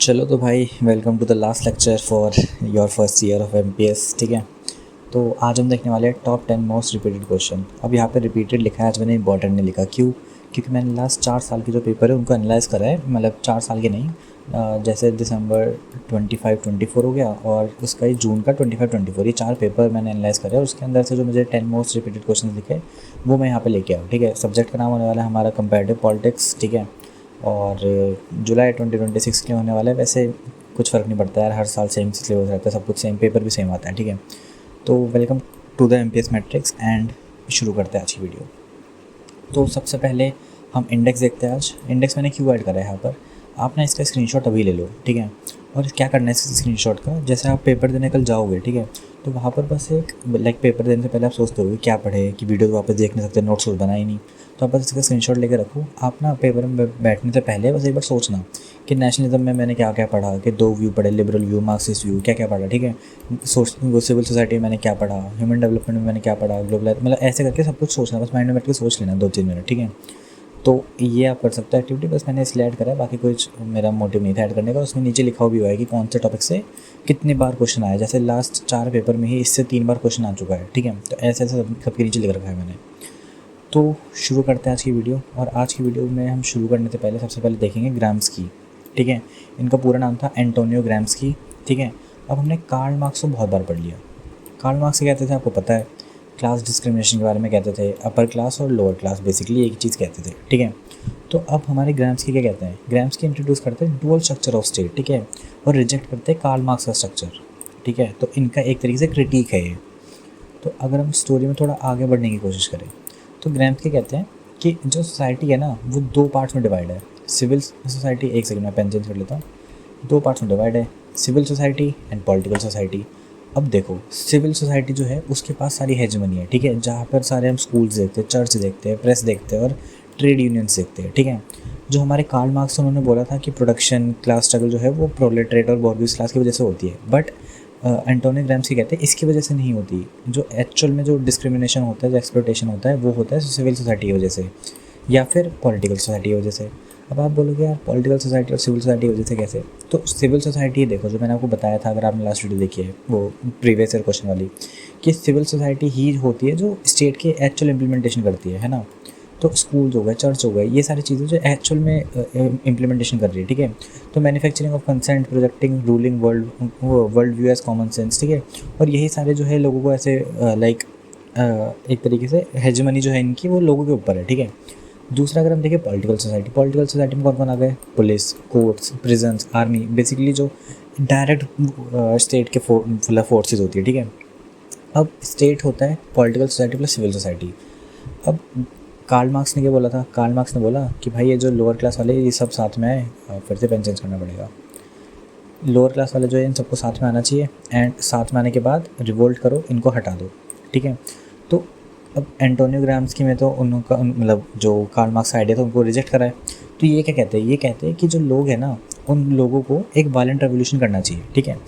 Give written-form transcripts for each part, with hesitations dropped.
चलो तो भाई, welcome to the last lecture for your first year of MPS. ठीक है, तो आज हम देखने वाले हैं टॉप 10 मोस्ट रिपीटेड क्वेश्चन। अब यहाँ पे रिपीटेड लिखा है, आज मैंने इंपॉर्टेंट नहीं लिखा। क्यों? क्योंकि मैंने लास्ट 4 साल के जो पेपर है उनको एनालाइज करा है। मतलब 4 साल के नहीं, जैसे दिसंबर 25-24 हो गया और उसका ही जून का 25-24, ये 4 पेपर मैंने एनालाइज करा है। और उसके अंदर से जो मुझे 10 मोस्ट रिपीटेड क्वेश्चन दिखे वो मैं यहाँ पे लेके आऊँ। ठीक है, सब्जेक्ट का नाम होने वाला है हमारा कंपैरेटिव पॉलिटिक्स। ठीक है, और जुलाई 2026 के लिए होने वाला है। वैसे कुछ फ़र्क नहीं पड़ता यार, हर साल सेम सिलेबस रहता है, सब कुछ सेम, पेपर भी सेम आता है। ठीक है, तो welcome to the MPS matrix and शुरू करते हैं आज की वीडियो। तो सबसे पहले हम इंडेक्स देखते हैं। आज इंडेक्स मैंने क्यों ऐड करा है यहाँ पर, आप ना इसका स्क्रीनशॉट अभी ले लो। ठीक है, और क्या करना है इस स्क्रीनशॉट का, जैसे आप पेपर देने कल जाओगे, ठीक है, तो वहाँ पर बस एक पेपर देने से पहले आप सोचते होगे क्या पढ़े, कि वीडियो तो वापस देख नहीं सकते, नोट्स बना ही नहीं, तो आप बस इसका स्क्रीनशॉट लेकर रखो। आप ना पेपर में बैठने से पहले बस एक बार सोचना कि नेशनलिज्म में मैंने क्या क्या पढ़ा, कि 2 व्यू पढ़े, लिबरल व्यू, मार्क्सिस्ट व्यू, क्या क्या पढ़ा। ठीक है, सिविल सोसाइटी में मैंने क्या पढ़ा, ह्यूमन डेवलपमेंट में मैंने क्या पढ़ा, ग्लोबल, मतलब ऐसे करके सब कुछ सोचना, बस माइंड में बैठ के सोच लेना 2-3 मिनट। ठीक है, तो ये आप कर सकते हो एक्टिविटी, बस मैंने इसलिए ऐड करा है, बाकी कुछ मेरा मोटिव नहीं था ऐड करने का। उसमें नीचे लिखा हुआ भी हुआ है कि कौन से टॉपिक से कितनी बार क्वेश्चन आया, जैसे लास्ट 4 पेपर में ही इससे 3 बार क्वेश्चन आ चुका है। ठीक है, तो ऐसे ऐसे सबके नीचे लिख रखा है मैंने। तो शुरू करते हैं आज की वीडियो। और आज की वीडियो में हम शुरू करने से पहले सबसे पहले देखेंगे ग्राम्स्की। ठीक है, इनका पूरा नाम था एंटोनियो ग्राम्स्की। ठीक है, अब हमने कार्ल मार्क्स को बहुत बार पढ़ लिया। कार्ल मार्क्स कहते थे, आपको पता है, क्लास डिस्क्रिमिनेशन के बारे में कहते थे, अपर क्लास और लोअर क्लास, बेसिकली एक ही चीज़ कहते थे। ठीक है, तो अब हमारे ग्राम्स्की क्या कहते हैं, ग्राम्स्की इंट्रोड्यूस करते हैं डुअल स्ट्रक्चर ऑफ स्टेट। ठीक है, और रिजेक्ट करते हैं कार्ल मार्क्स का स्ट्रक्चर। ठीक है, तो इनका एक तरीके से क्रिटिक है ये। तो अगर हम स्टोरी में थोड़ा आगे बढ़ने की कोशिश करें तो ग्राम्स्की कहते हैं कि जो सोसाइटी है ना वो 2 पार्ट्स में डिवाइड है। सिविल सोसाइटी, एक सेकंड मैं पेन चेंज कर लेता हूँ, 2 पार्ट्स में डिवाइड है, civil society and political society. अब देखो, सिविल सोसाइटी जो है उसके पास सारी हेजमनी है। ठीक है, जहाँ पर सारे हम स्कूल्स देखते हैं, चर्च देखते हैं, प्रेस देखते हैं और ट्रेड यूनियंस देखते हैं। ठीक है, जो हमारे कार्ल मार्क्स उन्होंने बोला था कि प्रोडक्शन क्लास स्ट्रगल जो है वो प्रोलेटरेट और बॉर्गेस क्लास की वजह से होती है, बट एंटोनियो ग्राम्स्की कहते हैं इसकी वजह से नहीं होती। जो एक्चुअल में जो डिस्क्रिमिनेशन होता है, जो एक्सप्लॉयटेशन होता है, वो होता है सिविल सोसाइटी की वजह से या फिर पॉलिटिकल सोसाइटी की वजह से। अब आप बोलोगे यार पॉलिटिकल सोसाइटी और सिविल सोसाइटी की वजह से कैसे, तो सिविल सोसाइटी देखो, जो मैंने आपको बताया था, अगर आपने लास्ट वीडियो देखी है वो प्रीवियस ईयर क्वेश्चन वाली, कि सिविल सोसाइटी ही होती है जो स्टेट के एक्चुअल इम्प्लीमेंटेशन करती है ना। तो स्कूल्स हो गए, चर्च हो गए, ये सारी चीज़ें जो एक्चुअल में इम्प्लीमेंटेशन कर रही है। ठीक है, तो manufacturing of consent, projecting ruling world view as common sense. ठीक है, और यही सारे जो है लोगों को ऐसे एक तरीके से हेजमनी जो है इनकी वो लोगों के ऊपर है। ठीक है, दूसरा अगर हम देखें पॉलिटिकल सोसाइटी, पॉलिटिकल सोसाइटी में कौन कौन आ गए, police, courts, prisons, army, basically जो डायरेक्ट स्टेट के फोर्सेज होती है। ठीक है, अब स्टेट होता है political society plus civil society. अब कार्ल मार्क्स ने क्या बोला था, कार्ल मार्क्स ने बोला कि भाई ये जो लोअर क्लास वाले ये सब साथ में आए, फिर से पेन चेंज करना पड़ेगा, लोअर क्लास वाले जो है इन सबको साथ में आना चाहिए, एंड साथ में आने के बाद रिवोल्ट करो, इनको हटा दो। ठीक है, तो अब एंटोनियो ग्राम्स्की में तो उनका मतलब जो कार्ल मार्क्स का आइडिया था उनको रिजेक्ट करा है। तो ये क्या कहते हैं, ये कहते हैं कि जो लोग हैं ना उन लोगों को एक वायलेंट रेवोल्यूशन करना चाहिए। ठीक है,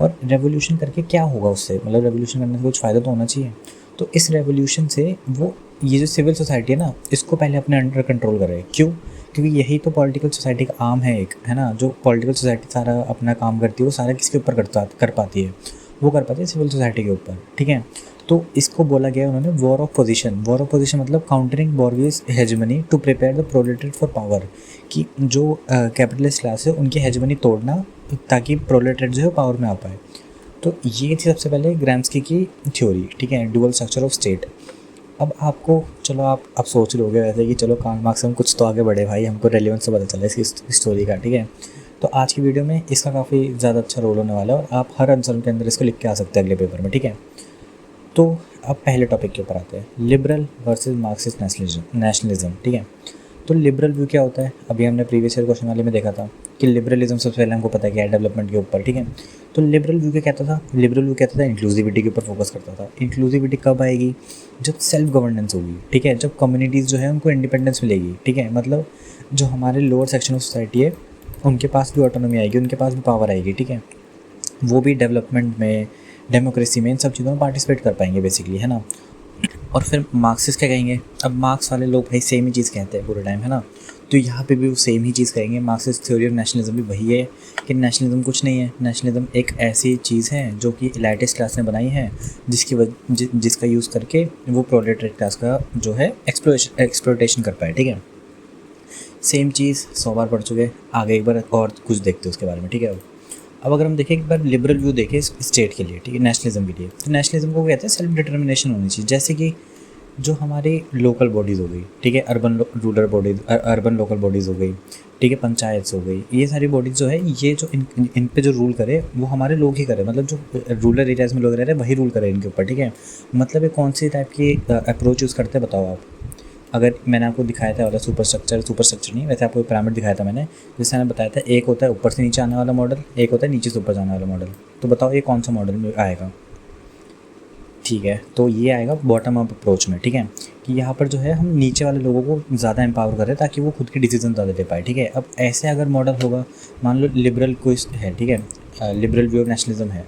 और रेवोल्यूशन करके क्या होगा उससे, मतलब रेवोल्यूशन करने से कुछ फ़ायदा तो होना चाहिए। तो इस रेवोल्यूशन से वो ये जो सिविल सोसाइटी है ना इसको पहले अपने अंडर कंट्रोल करे। क्यों? क्योंकि यही तो पॉलिटिकल सोसाइटी का आर्म है एक, है ना। जो पॉलिटिकल सोसाइटी सारा अपना काम करती है वो सारा किसके ऊपर कर पाती है, वो कर पाती है सिविल सोसाइटी के ऊपर। ठीक है, तो इसको बोला गया उन्होंने war of position. War of position मतलब countering bourgeois hegemony to prepare the proletariat for power, कि जो कैपिटलिस्ट क्लास है उनकी हेजमनी तोड़ना ताकि प्रोलेटेरिएट जो है पावर में आ पाए। तो ये थी सबसे पहले ग्राम्स्की की थ्योरी। ठीक है, डुअल स्ट्रक्चर ऑफ स्टेट। अब आपको चलो आप सोच लोगे वैसे कि चलो कार्ल मार्क्स हम कुछ तो आगे बढ़े भाई, हमको रेलिवेंस से पता चला इसकी स्टोरी का। ठीक है, तो आज की वीडियो में इसका काफ़ी ज़्यादा अच्छा रोल होने वाला है और आप हर आंसर के अंदर इसको लिख के आ सकते हैं अगले पेपर में। ठीक है, तो अब पहले टॉपिक के ऊपर आते हैं, लिबरल वर्सेस मार्क्सिस्ट नेशनलिज्म। ठीक है, तो लिबरल व्यू क्या होता है, अभी हमने प्रीवियस ईयर क्वेश्चन वाले में देखा था कि लिबरलिज्म सबसे पहले हमको पता है क्या है, डेवलपमेंट के ऊपर। ठीक है, तो लिबरल व्यू क्या कहता था, लिबरल व्यू कहता था इंक्लूसिविटी के ऊपर फोकस करता था। इंक्लूसिविटी कब आएगी, जब सेल्फ गवर्नेंस होगी। ठीक है, जब कम्युनिटीज़ जो है उनको इंडिपेंडेंस मिलेगी। ठीक है, मतलब जो हमारे लोअर सेक्शन ऑफ सोसाइटी है उनके पास भी ऑटोनॉमी आएगी, उनके पास भी पावर आएगी। ठीक है, वो भी डेवलपमेंट में, डेमोक्रेसी में, इन सब चीज़ों में पार्टिसिपेट कर पाएंगे बेसिकली, है ना। और फिर मार्क्सिस्ट क्या कहेंगे, अब मार्क्स वाले लोग भाई सेम ही चीज़ कहते हैं पूरे टाइम, है ना। तो यहाँ पे भी वो सेम ही चीज़ करेंगे। मार्क्सिस्ट थ्योरी ऑफ नेशनलिज्म भी वही है कि नेशनलिज्म कुछ नहीं है, नेशनलिज्म एक ऐसी चीज़ है जो कि एलाइटिस्ट क्लास ने बनाई है, जिसका यूज़ करके वो प्रोलेटरी क्लास का जो है एक्सप्लोइटेशन कर पाए। ठीक है, सेम चीज़ 100 बार पढ़ चुके, आगे एक बार और कुछ देखते हैं उसके बारे में। ठीक है, अब अगर हम देखें एक बार लिबरल व्यू देखें स्टेट के लिए, ठीक है, नेशनलिज्म के लिए, तो नेशनलिज्म को कहते हैं सेल्फ डिटर्मिनेशन होनी चाहिए। जैसे कि जो हमारी लोकल बॉडीज़ हो गई, ठीक है, urban rural bodies, urban local bodies हो गई, ठीक है, पंचायत हो गई, ये सारी बॉडीज़ जो है ये जो इन पे जो रूल करे वो हमारे लोग ही करें, मतलब जो रूरल एरियाज़ में लोग रह रहे हैं वही रूल करें इनके ऊपर। ठीक है, मतलब ये कौन सी टाइप की अप्रोच यूज़ करते हैं बताओ आप। अगर मैंने आपको दिखाया था वाला सुपर स्ट्रक्चर नहीं, वैसे आपको पिरामिड दिखाया था मैंने, जिससे मैंने बताया था एक होता है ऊपर से नीचे आने वाला मॉडल, एक होता है नीचे से ऊपर जाने वाला मॉडल। तो बताओ ये कौन सा मॉडल में आएगा। ठीक है, तो ये आएगा बॉटम अप अप्रोच में। ठीक है, कि यहाँ पर जो है हम नीचे वाले लोगों को ज़्यादा एम्पावर करें ताकि वो खुद के डिसीजन ज़्यादा ले पाए। ठीक है, अब ऐसे अगर मॉडल होगा, मान लो लिबरल कोई है, ठीक है, लिबरल व्यू ऑफ नेशनलिज्म है,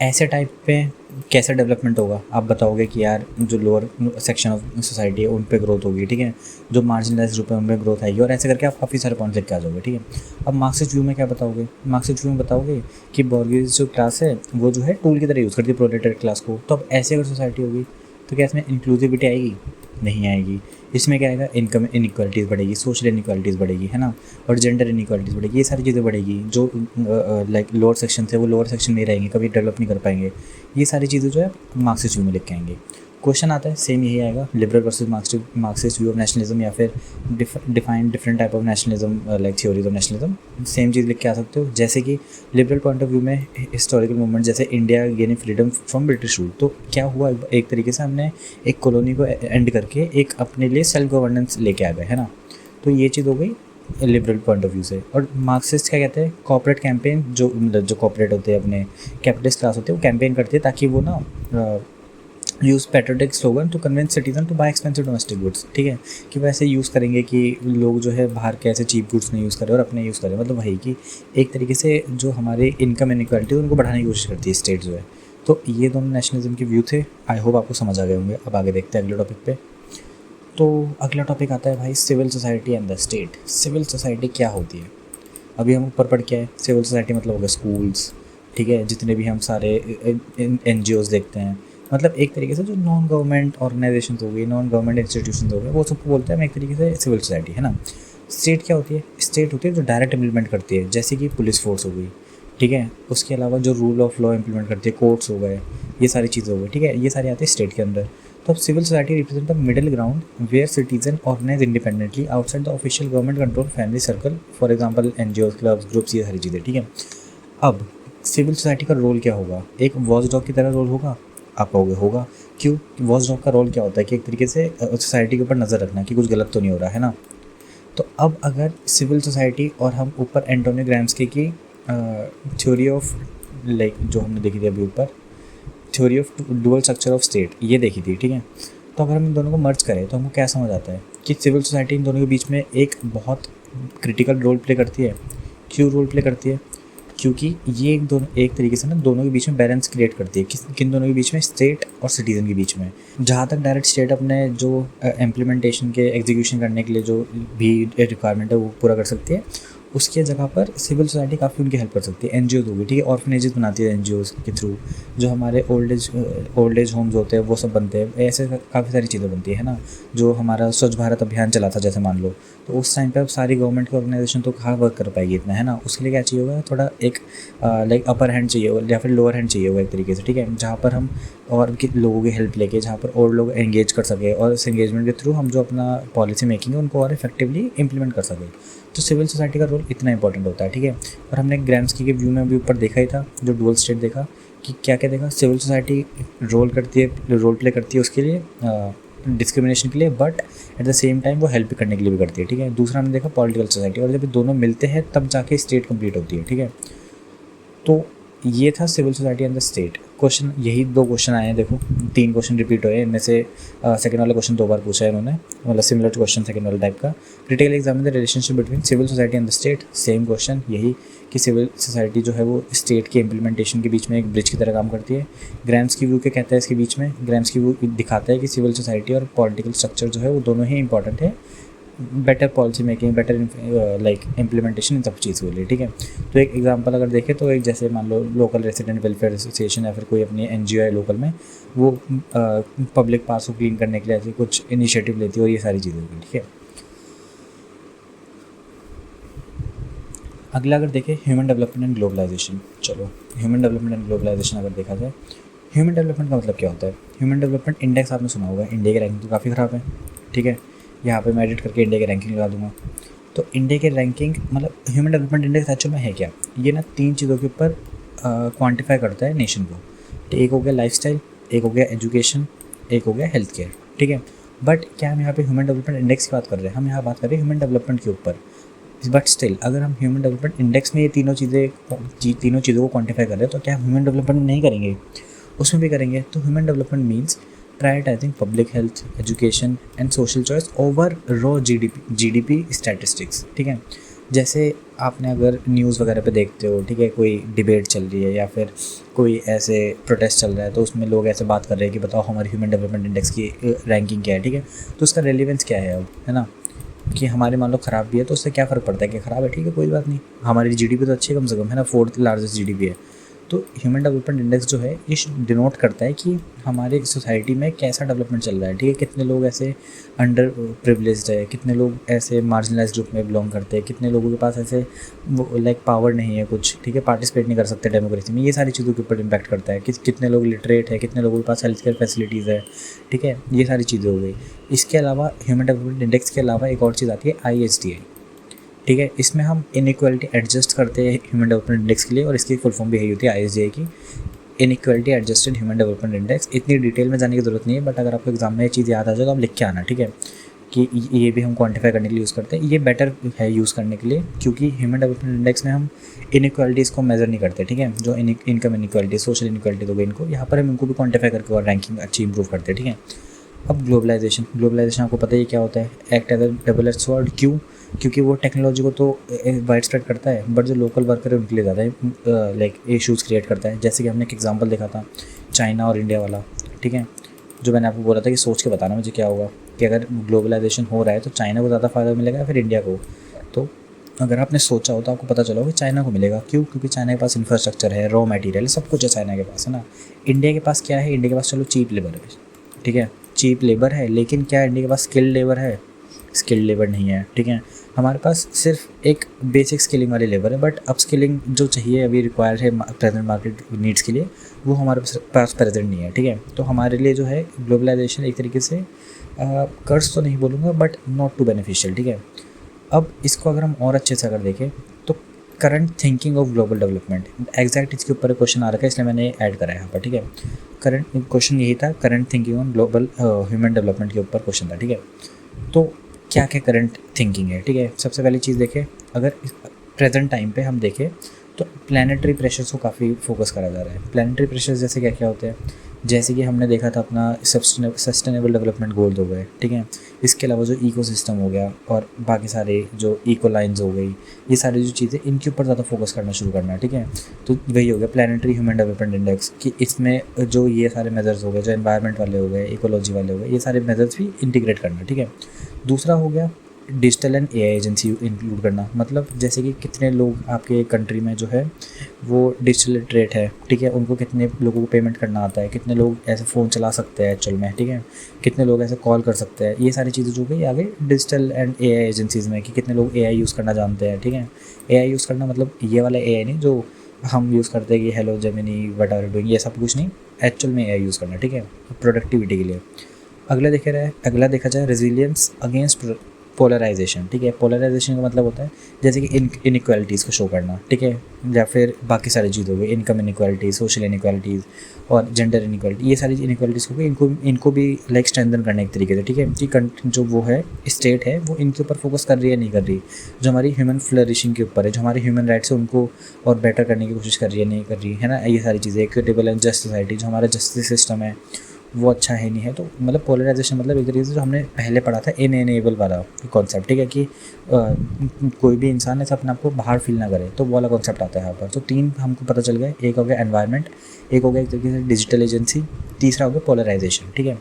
ऐसे टाइप पे कैसा डेवलपमेंट होगा। आप बताओगे कि यार जो लोअर सेक्शन ऑफ सोसाइटी है उन पे ग्रोथ होगी, ठीक है, जो मार्जिनलाइज ग्रुप है उन पे ग्रोथ आएगी, और ऐसे करके आप काफ़ी सारे पॉइंट्स लेके आ जाओगे। ठीक है, अब मार्क्सिस्ट व्यू में क्या बताओगे, मार्क्सिस्ट व्यू में बताओगे कि बॉर्गेज जो क्लास है वो जो है टूल की तरह यूज़ करती है प्रोलेटरी क्लास को। तो अब ऐसे अगर सोसाइटी होगी तो क्या इसमें इंक्लूसिविटी आएगी? नहीं आएगी। इसमें क्या आएगा, इनकम इनइक्वालिटीज़ बढ़ेगी, सोशल इनइक्वालिटीज़ बढ़ेगी, है ना, और जेंडर इनइक्वालिटीज़ बढ़ेगी, ये सारी चीज़ें बढ़ेगी। जो लाइक लोअर सेक्शन थे वो लोअर सेक्शन में रहेंगे, कभी डेवलप नहीं कर पाएंगे। ये सारी चीज़ें जो है मार्क्सिस्ट व्यू में लिख के आएंगे। क्वेश्चन आता है सेम यही आएगा, liberal versus marxist view of nationalism, या फिर define different type of nationalism like theories of nationalism. Same चीज़ लिख के आ सकते हो। जैसे कि लिबरल पॉइंट ऑफ व्यू में हिस्टोरिकल मूवमेंट, जैसे India gaining freedom from British rule, तो क्या हुआ, एक तरीके से हमने एक कॉलोनी को एंड करके एक अपने लिए सेल्फ गवर्नेंस लेके आ गए, है ना। तो ये चीज़ हो गई लिबरल पॉइंट ऑफ व्यू से। और मार्क्सिस्ट क्या कहते हैं, कॉर्पोरेट कैंपेन, जो कॉर्पोरेट होते हैं अपने कैपिटलिस्ट क्लास होते हैं वो कैंपेन करती है ताकि वो ना use patriotic slogan to convince citizen to buy expensive domestic goods. ठीक है, कि वैसे यूज़ करेंगे कि लोग जो है बाहर के ऐसे चीप गुड्स नहीं यूज़ करें और अपने यूज़ करें, मतलब वही कि एक तरीके से जो हमारे इनकम इनइक्वालिटी उनको बढ़ाने की कोशिश करती है स्टेट जो है। तो ये दोनों नेशनलिज्म के व्यू थे। आई होप आपको समझ आ गए होंगे। अब आगे देखते हैं अगले टॉपिक पे। तो अगला टॉपिक आता है भाई civil society and the state. Civil society क्या होती है? अभी हम ऊपर पढ़ के आए, सिविल सोसाइटी मतलब हो गया स्कूल्स, ठीक है, जितने भी हम सारे NGOs देखते हैं, मतलब एक तरीके से जो नॉन गवर्नमेंट ऑर्गेनाइजेशन हो गई, नॉन गवर्नमेंट इंस्टीट्यूशन हो गए, वो सबको बोलते हैं हम एक तरीके से सिविल सोसाइटी, है ना। स्टेट क्या होती है? स्टेट होती है जो डायरेक्ट इम्प्लीमेंट करती है, जैसे कि पुलिस फोर्स हो गई, ठीक है, उसके अलावा जो रूल ऑफ लॉ इम्प्लीमेंट करती है, कोर्ट्स हो गए, ये सारी चीज़ें हो गई, ठीक है, ये सारी आती है स्टेट के अंदर। तो अब civil society represent the middle ground where citizen organise independently outside the official government control family circle, for example NGOs, clubs, groups, ये सारी चीज़ें, ठीक है। अब सिविल सोसाइटी का रोल क्या होगा? एक वॉच डॉग की तरह रोल होगा? आप कहोगे होगा। क्यों? वॉच डॉग का रोल क्या होता है कि एक तरीके से सोसाइटी के ऊपर नज़र रखना कि कुछ गलत तो नहीं हो रहा, है ना। तो अब अगर सिविल सोसाइटी और हम ऊपर एंटोनियो ग्राम्स्की की थ्योरी ऑफ लाइक जो हमने देखी थी अभी ऊपर, theory of dual structure of state, ये देखी थी, ठीक है। तो अगर हम इन दोनों को मर्ज करें तो हमको क्या समझ आता है कि सिविल सोसाइटी इन दोनों के बीच में एक बहुत क्रिटिकल रोल प्ले करती है। क्यों रोल प्ले करती है? क्योंकि ये एक तरीके से ना दोनों के बीच में बैलेंस क्रिएट करती है। किन दोनों के बीच में? स्टेट और सिटीज़न के बीच में। जहाँ तक डायरेक्ट स्टेट अपने जो इम्प्लीमेंटेशन के एग्जीक्यूशन करने के लिए जो भी रिक्वायरमेंट है वो पूरा कर सकती है, उसकी जगह पर सिविल सोसाइटी काफ़ी उनकी हेल्प कर सकती है। NGOs होगी, ठीक है, ऑर्फनेजेस बनाती है NGOs के थ्रू, जो हमारे ओल्ड एज होम्स होते हैं वो सब बनते हैं, ऐसे काफ़ी सारी चीज़ें बनती है ना। जो हमारा स्वच्छ भारत अभियान चला था जैसे मान लो, तो उस टाइम पे अब सारी गवर्नमेंट की ऑर्गेनाइजेशन तो कहाँ वर्क कर पाएगी इतना, है ना। उसके लिए क्या चाहिए होगा? थोड़ा एक लाइक अपर हैंड चाहिए होगा या फिर लोअर हैंड चाहिए होगा एक तरीके से, ठीक है, जहाँ पर हम और लोगों की हेल्प लेके, जहाँ पर और लोग एंगेज कर सके और इस एंगेजमेंट के थ्रू हम जो अपना पॉलिसी मेकिंग है उनको और इफेक्टिवली इंप्लीमेंट कर सकें। तो सिविल सोसाइटी का रोल इतना इंपॉर्टेंट होता है, ठीक है। और हमने ग्राम्स्की के व्यू में भी ऊपर देखा ही था, जो डुअल स्टेट देखा कि क्या क्या देखा, सिविल सोसाइटी रोल प्ले करती है उसके लिए डिस्क्रिमिनेशन के लिए, but at the same time वो हेल्प करने के लिए भी करती है, ठीक है। दूसरा हमने देखा पॉलिटिकल सोसाइटी, और जब दोनों मिलते हैं तब जाके स्टेट कंप्लीट होती है, ठीक है। तो ये था civil society and the state. Question यही 2 क्वेश्चन आए हैं, देखो 3 क्वेश्चन रिपीट हुए, इनमें से सेकंड वाला क्वेश्चन 2 बार पूछा है इन्होंने, मतलब सिमिलर क्वेश्चन सेकंड वाला टाइप का। Critical examine the relationship between civil society and the state, same question यही कि सिविल सोसाइटी जो है वो स्टेट के इम्प्लीमेंटेशन के बीच में एक ब्रिज की तरह काम करती है। ग्राम्स्की व्यू क्या कहता है इसके बीच में? ग्राम्स्की व्यू दिखाता है कि सिविल सोसाइटी और पॉलिटिकल स्ट्रक्चर जो है वो दोनों ही इंपॉर्टेंट है better policy making, better like implementation इन सब चीज़ के लिए, ठीक है। तो एक एग्जांपल अगर देखें तो एक जैसे मान लो लोकल रेसिडेंट वेलफेयर एसोसिएशन या फिर कोई अपनी एनजीओ है लोकल में, वो पब्लिक पार्क्स को क्लीन करने के लिए ऐसे कुछ इनिशिएटिव लेती है और ये सारी चीज़ें होगी, ठीक है। अगला अगर देखें ह्यूमन डेवलपमेंट एंड ग्लोबलाइजेशन। चलो ह्यूमन डेवलपमेंट एंड ग्लोबलाइजेशन अगर देखा जाए, ह्यूमन डेवलपमेंट का मतलब क्या होता है? ह्यूमन डेवलपमेंट इंडेक्स आपने सुना होगा, इंडिया की रैंकिंग तो काफ़ी ख़राब है, ठीक है। यहाँ पे मैं एडिट करके इंडिया की रैंकिंग लगा दूंगा। तो इंडिया की रैंकिंग मतलब ह्यूमन डेवलपमेंट इंडेक्स एक्चुअल में है क्या? ये ना 3 चीज़ों के ऊपर क्वान्टिफाई करता है नेशन को। तो एक हो गया लाइफस्टाइल, एक हो गया एजुकेशन, एक हो गया हेल्थ केयर, ठीक है। बट क्या हम यहाँ पे ह्यूमन डेवलपमेंट इंडेक्स की बात कर रहे हैं? हम यहाँ बात कर रहे हैं ह्यूमन डेवलपमेंट के ऊपर। बट स्टिल अगर हम ह्यूमन डेवलपमेंट इंडेक्स में ये तीनों चीज़ों को क्वान्टिफाई कर रहे हैं, तो क्या हम ह्यूमन डेवलपमेंट नहीं करेंगे? उसमें भी करेंगे। तो human development means prioritising public health, education and social choice over raw GDP statistics, ठीक है। जैसे आपने अगर न्यूज़ वगैरह पे देखते हो, ठीक है, कोई डिबेट चल रही है या फिर कोई ऐसे प्रोटेस्ट चल रहा है, तो उसमें लोग ऐसे बात कर रहे हैं कि बताओ हमारी ह्यूमन डेवलपमेंट इंडेक्स की रैंकिंग क्या है, ठीक है। तो उसका रेलिवेंस क्या है अब, है ना, कि हमारे मान लो ख़राब भी है तो उससे क्या फ़र्क पड़ता है कि ख़राब है, ठीक है, कोई बात नहीं, हमारी जीडीपी तो अच्छी है कम से कम, है ना, 4th लार्जेस्ट जीडीपी है। तो ह्यूमन डेवलपमेंट इंडेक्स जो है ये डिनोट करता है कि हमारे सोसाइटी में कैसा डेवलपमेंट चल रहा है, ठीक है। कितने लोग ऐसे अंडर प्रिविलेज्ड है, कितने लोग ऐसे मार्जिनलाइज ग्रुप में बिलोंग करते हैं, कितने लोगों के पास ऐसे लाइक पावर नहीं है कुछ, ठीक है, पार्टिसिपेट नहीं कर सकते डेमोक्रेसी में। ये सारी चीज़ों के ऊपर इम्पैक्ट करता है कि कितने लोग लिटरेट है, कितने लोगों के पास हेल्थ केयर फैसिलिटीज़ है, ठीक है, ये सारी चीज़ें हो गई। इसके अलावा ह्यूमन डेवलपमेंट इंडेक्स के अलावा एक और चीज़ आती है ISDI, ठीक है। इसमें हम इनइक्वालिटी एडजस्ट करते हैं ह्यूमन डेवलपमेंट इंडेक्स के लिए, और इसकी फुल फॉर्म भी यही होती है ISDI की, inequality adjusted human development index. इतनी डिटेल में जाने की ज़रूरत नहीं है, बट अगर आपको एग्जाम में ये चीज़ याद आ जाए तो आप लिख के आना, ठीक है, कि ये भी हम क्वांटिफाई करने के लिए यूज़ करते हैं। ये बेटर है यूज़ करने के लिए, क्योंकि ह्यूमन डेवलपमेंट इंडेक्स में हम इनइक्वालिटीज़ को मेज़र नहीं करते, ठीक है। जो इनकम इनइक्वालिटी, सोशल इनइक्वालिटी हो गई, इनको यहाँ पर हम इनको भी क्वांटिफाई करके और रैंकिंग अच्छी इंप्रूव करते हैं, ठीक है। अब ग्लोबलाइजेशन आपको पता ही क्या होता है? Act as a double edge sword. क्यों? क्योंकि वो टेक्नोलॉजी को तो वाइड स्प्रेड करता है, बट जो लोकल वर्कर है उनके लिए ज़्यादा लाइक इशूज़ क्रिएट करता है। जैसे कि हमने एक एग्जांपल देखा था चाइना और इंडिया वाला, ठीक है, जो मैंने आपको बोला था कि सोच के बताना मुझे क्या होगा कि अगर ग्लोबलाइजेशन हो रहा है तो चाइना को ज़्यादा फ़ायदा मिलेगा या फिर इंडिया को। तो अगर आपने सोचा हो तो आपको पता चला हो कि चाइना को मिलेगा। क्यों? क्योंकि चाइना के पास इंफ्रास्ट्रक्चर है, रॉ मटेरियल, सब कुछ है चाइना के पास, है ना। इंडिया के पास क्या है? इंडिया के पास चलो चीप लेबर है, ठीक है, चीप लेबर है, लेकिन क्या इंडिया के पास स्किल्ड लेबर है? स्किल्ड लेबर नहीं है, ठीक है। हमारे पास सिर्फ एक बेसिक स्किलिंग वाली लेबर है, बट अप स्किलिंग जो चाहिए अभी रिक्वायर्ड है प्रेजेंट मार्केट नीड्स के लिए, वो हमारे पास प्रेजेंट नहीं है, ठीक है। तो हमारे लिए जो है ग्लोबलाइजेशन एक तरीके से कर्ज तो नहीं बोलूँगा, बट नॉट टू बेनिफिशियल, ठीक है। अब इसको अगर हम और अच्छे से अगर देखें तो current thinking of global development, exact इसके ऊपर क्वेश्चन आ रखा है, इसलिए मैंने ऐड करा है यहाँ पर, ठीक है। करंट क्वेश्चन यही था, current thinking on global human development के ऊपर क्वेश्चन था, ठीक है। तो क्या क्या करंट थिंकिंग है, ठीक है। सबसे पहली चीज़ देखें, अगर प्रेजेंट टाइम पे हम देखें तो प्लानिटरी प्रेशर्स को काफ़ी फोकस करा जा रहा है। प्लानिटरी प्रेशर्स जैसे क्या क्या होते हैं? जैसे कि हमने देखा था अपना सस्टेनेबल डेवलपमेंट गोल हो गए, ठीक है। इसके अलावा जो इकोसिस्टम हो गया और बाकी सारे जो इको लाइन्स हो गई, ये सारी जो चीज़ें, इनके ऊपर ज़्यादा फोकस करना शुरू करना है, ठीक है। तो वही हो गया प्लानिटरी ह्यूमन डेवलपमेंट इंडेक्स, कि इसमें जो ये सारे मेजर्स हो गए, जो एनवायरनमेंट वाले हो गए, इकोलॉजी वाले हो गए, ये सारे मेजर्स भी इंटीग्रेट करना, ठीक है। दूसरा हो गया digital and AI agency include करना, मतलब जैसे कि कितने लोग आपके कंट्री में जो है वो डिजिटल लिटरेट है, ठीक है, उनको कितने लोगों को पेमेंट करना आता है, कितने लोग ऐसे फ़ोन चला सकते हैं एक्चुअल में, ठीक है, कितने लोग ऐसे कॉल कर सकते हैं, ये सारी चीज़ें जो गई आगे डिजिटल एंड AI एजेंसीज़ में, कि कितने लोग AI यूज़ करना जानते हैं, ठीक है। AI यूज़ करना मतलब ये वाला AI नहीं जो हम यूज़ करते हैं कि hello Gemini what are you doing, ये सब कुछ नहीं, एक्चुअल में AI यूज़ करना, ठीक है, प्रोडक्टिविटी के लिए। अगला देखा जाए रेजिलियंस अगेंस्ट पोलराइजेशन, ठीक है। पोलराइजेशन का मतलब होता है जैसे कि इनइक्वालिटीज़ को शो करना, ठीक है, या फिर बाकी सारी चीज़ हो गई, इनकम इनइक्वालिटीज़, सोशल इनइक्वालिटीज़ और जेंडर इनइक्वालिटी, ये सारी इनइक्वालिटीज़ हो गई, इनको भी लाइक स्ट्रेंथन करने एक तरीके से, ठीक है, कि जो वो है स्टेट है वो इनके ऊपर फोकस कर रही है नहीं कर रही, जो हमारी ह्यूमन फ्लरिशिंग के ऊपर है, जो हमारे ह्यूमन राइट्स है उनको और बेटर करने की कोशिश कर रही है नहीं कर रही है ना, ये सारी चीज़ें। इक्विटेबल एंड जस्ट सोसाइटी, जो हमारा जस्टिस सिस्टम है वो अच्छा है नहीं है। तो मतलब पोलराइजेशन मतलब एक तरीके से जो हमने पहले पढ़ा था इनएनेबल वाला कॉन्सेप्ट, ठीक है, कि कोई भी इंसान ऐसे अपने आप को बाहर फील ना करे, तो वो वाला कॉन्सेप्ट आता है यहाँ पर। तो 3 हमको पता चल गए, एक हो गया एनवायरनमेंट, एक हो गया एक तरीके से डिजिटल एजेंसी, तीसरा हो गया पोलराइजेशन, ठीक है।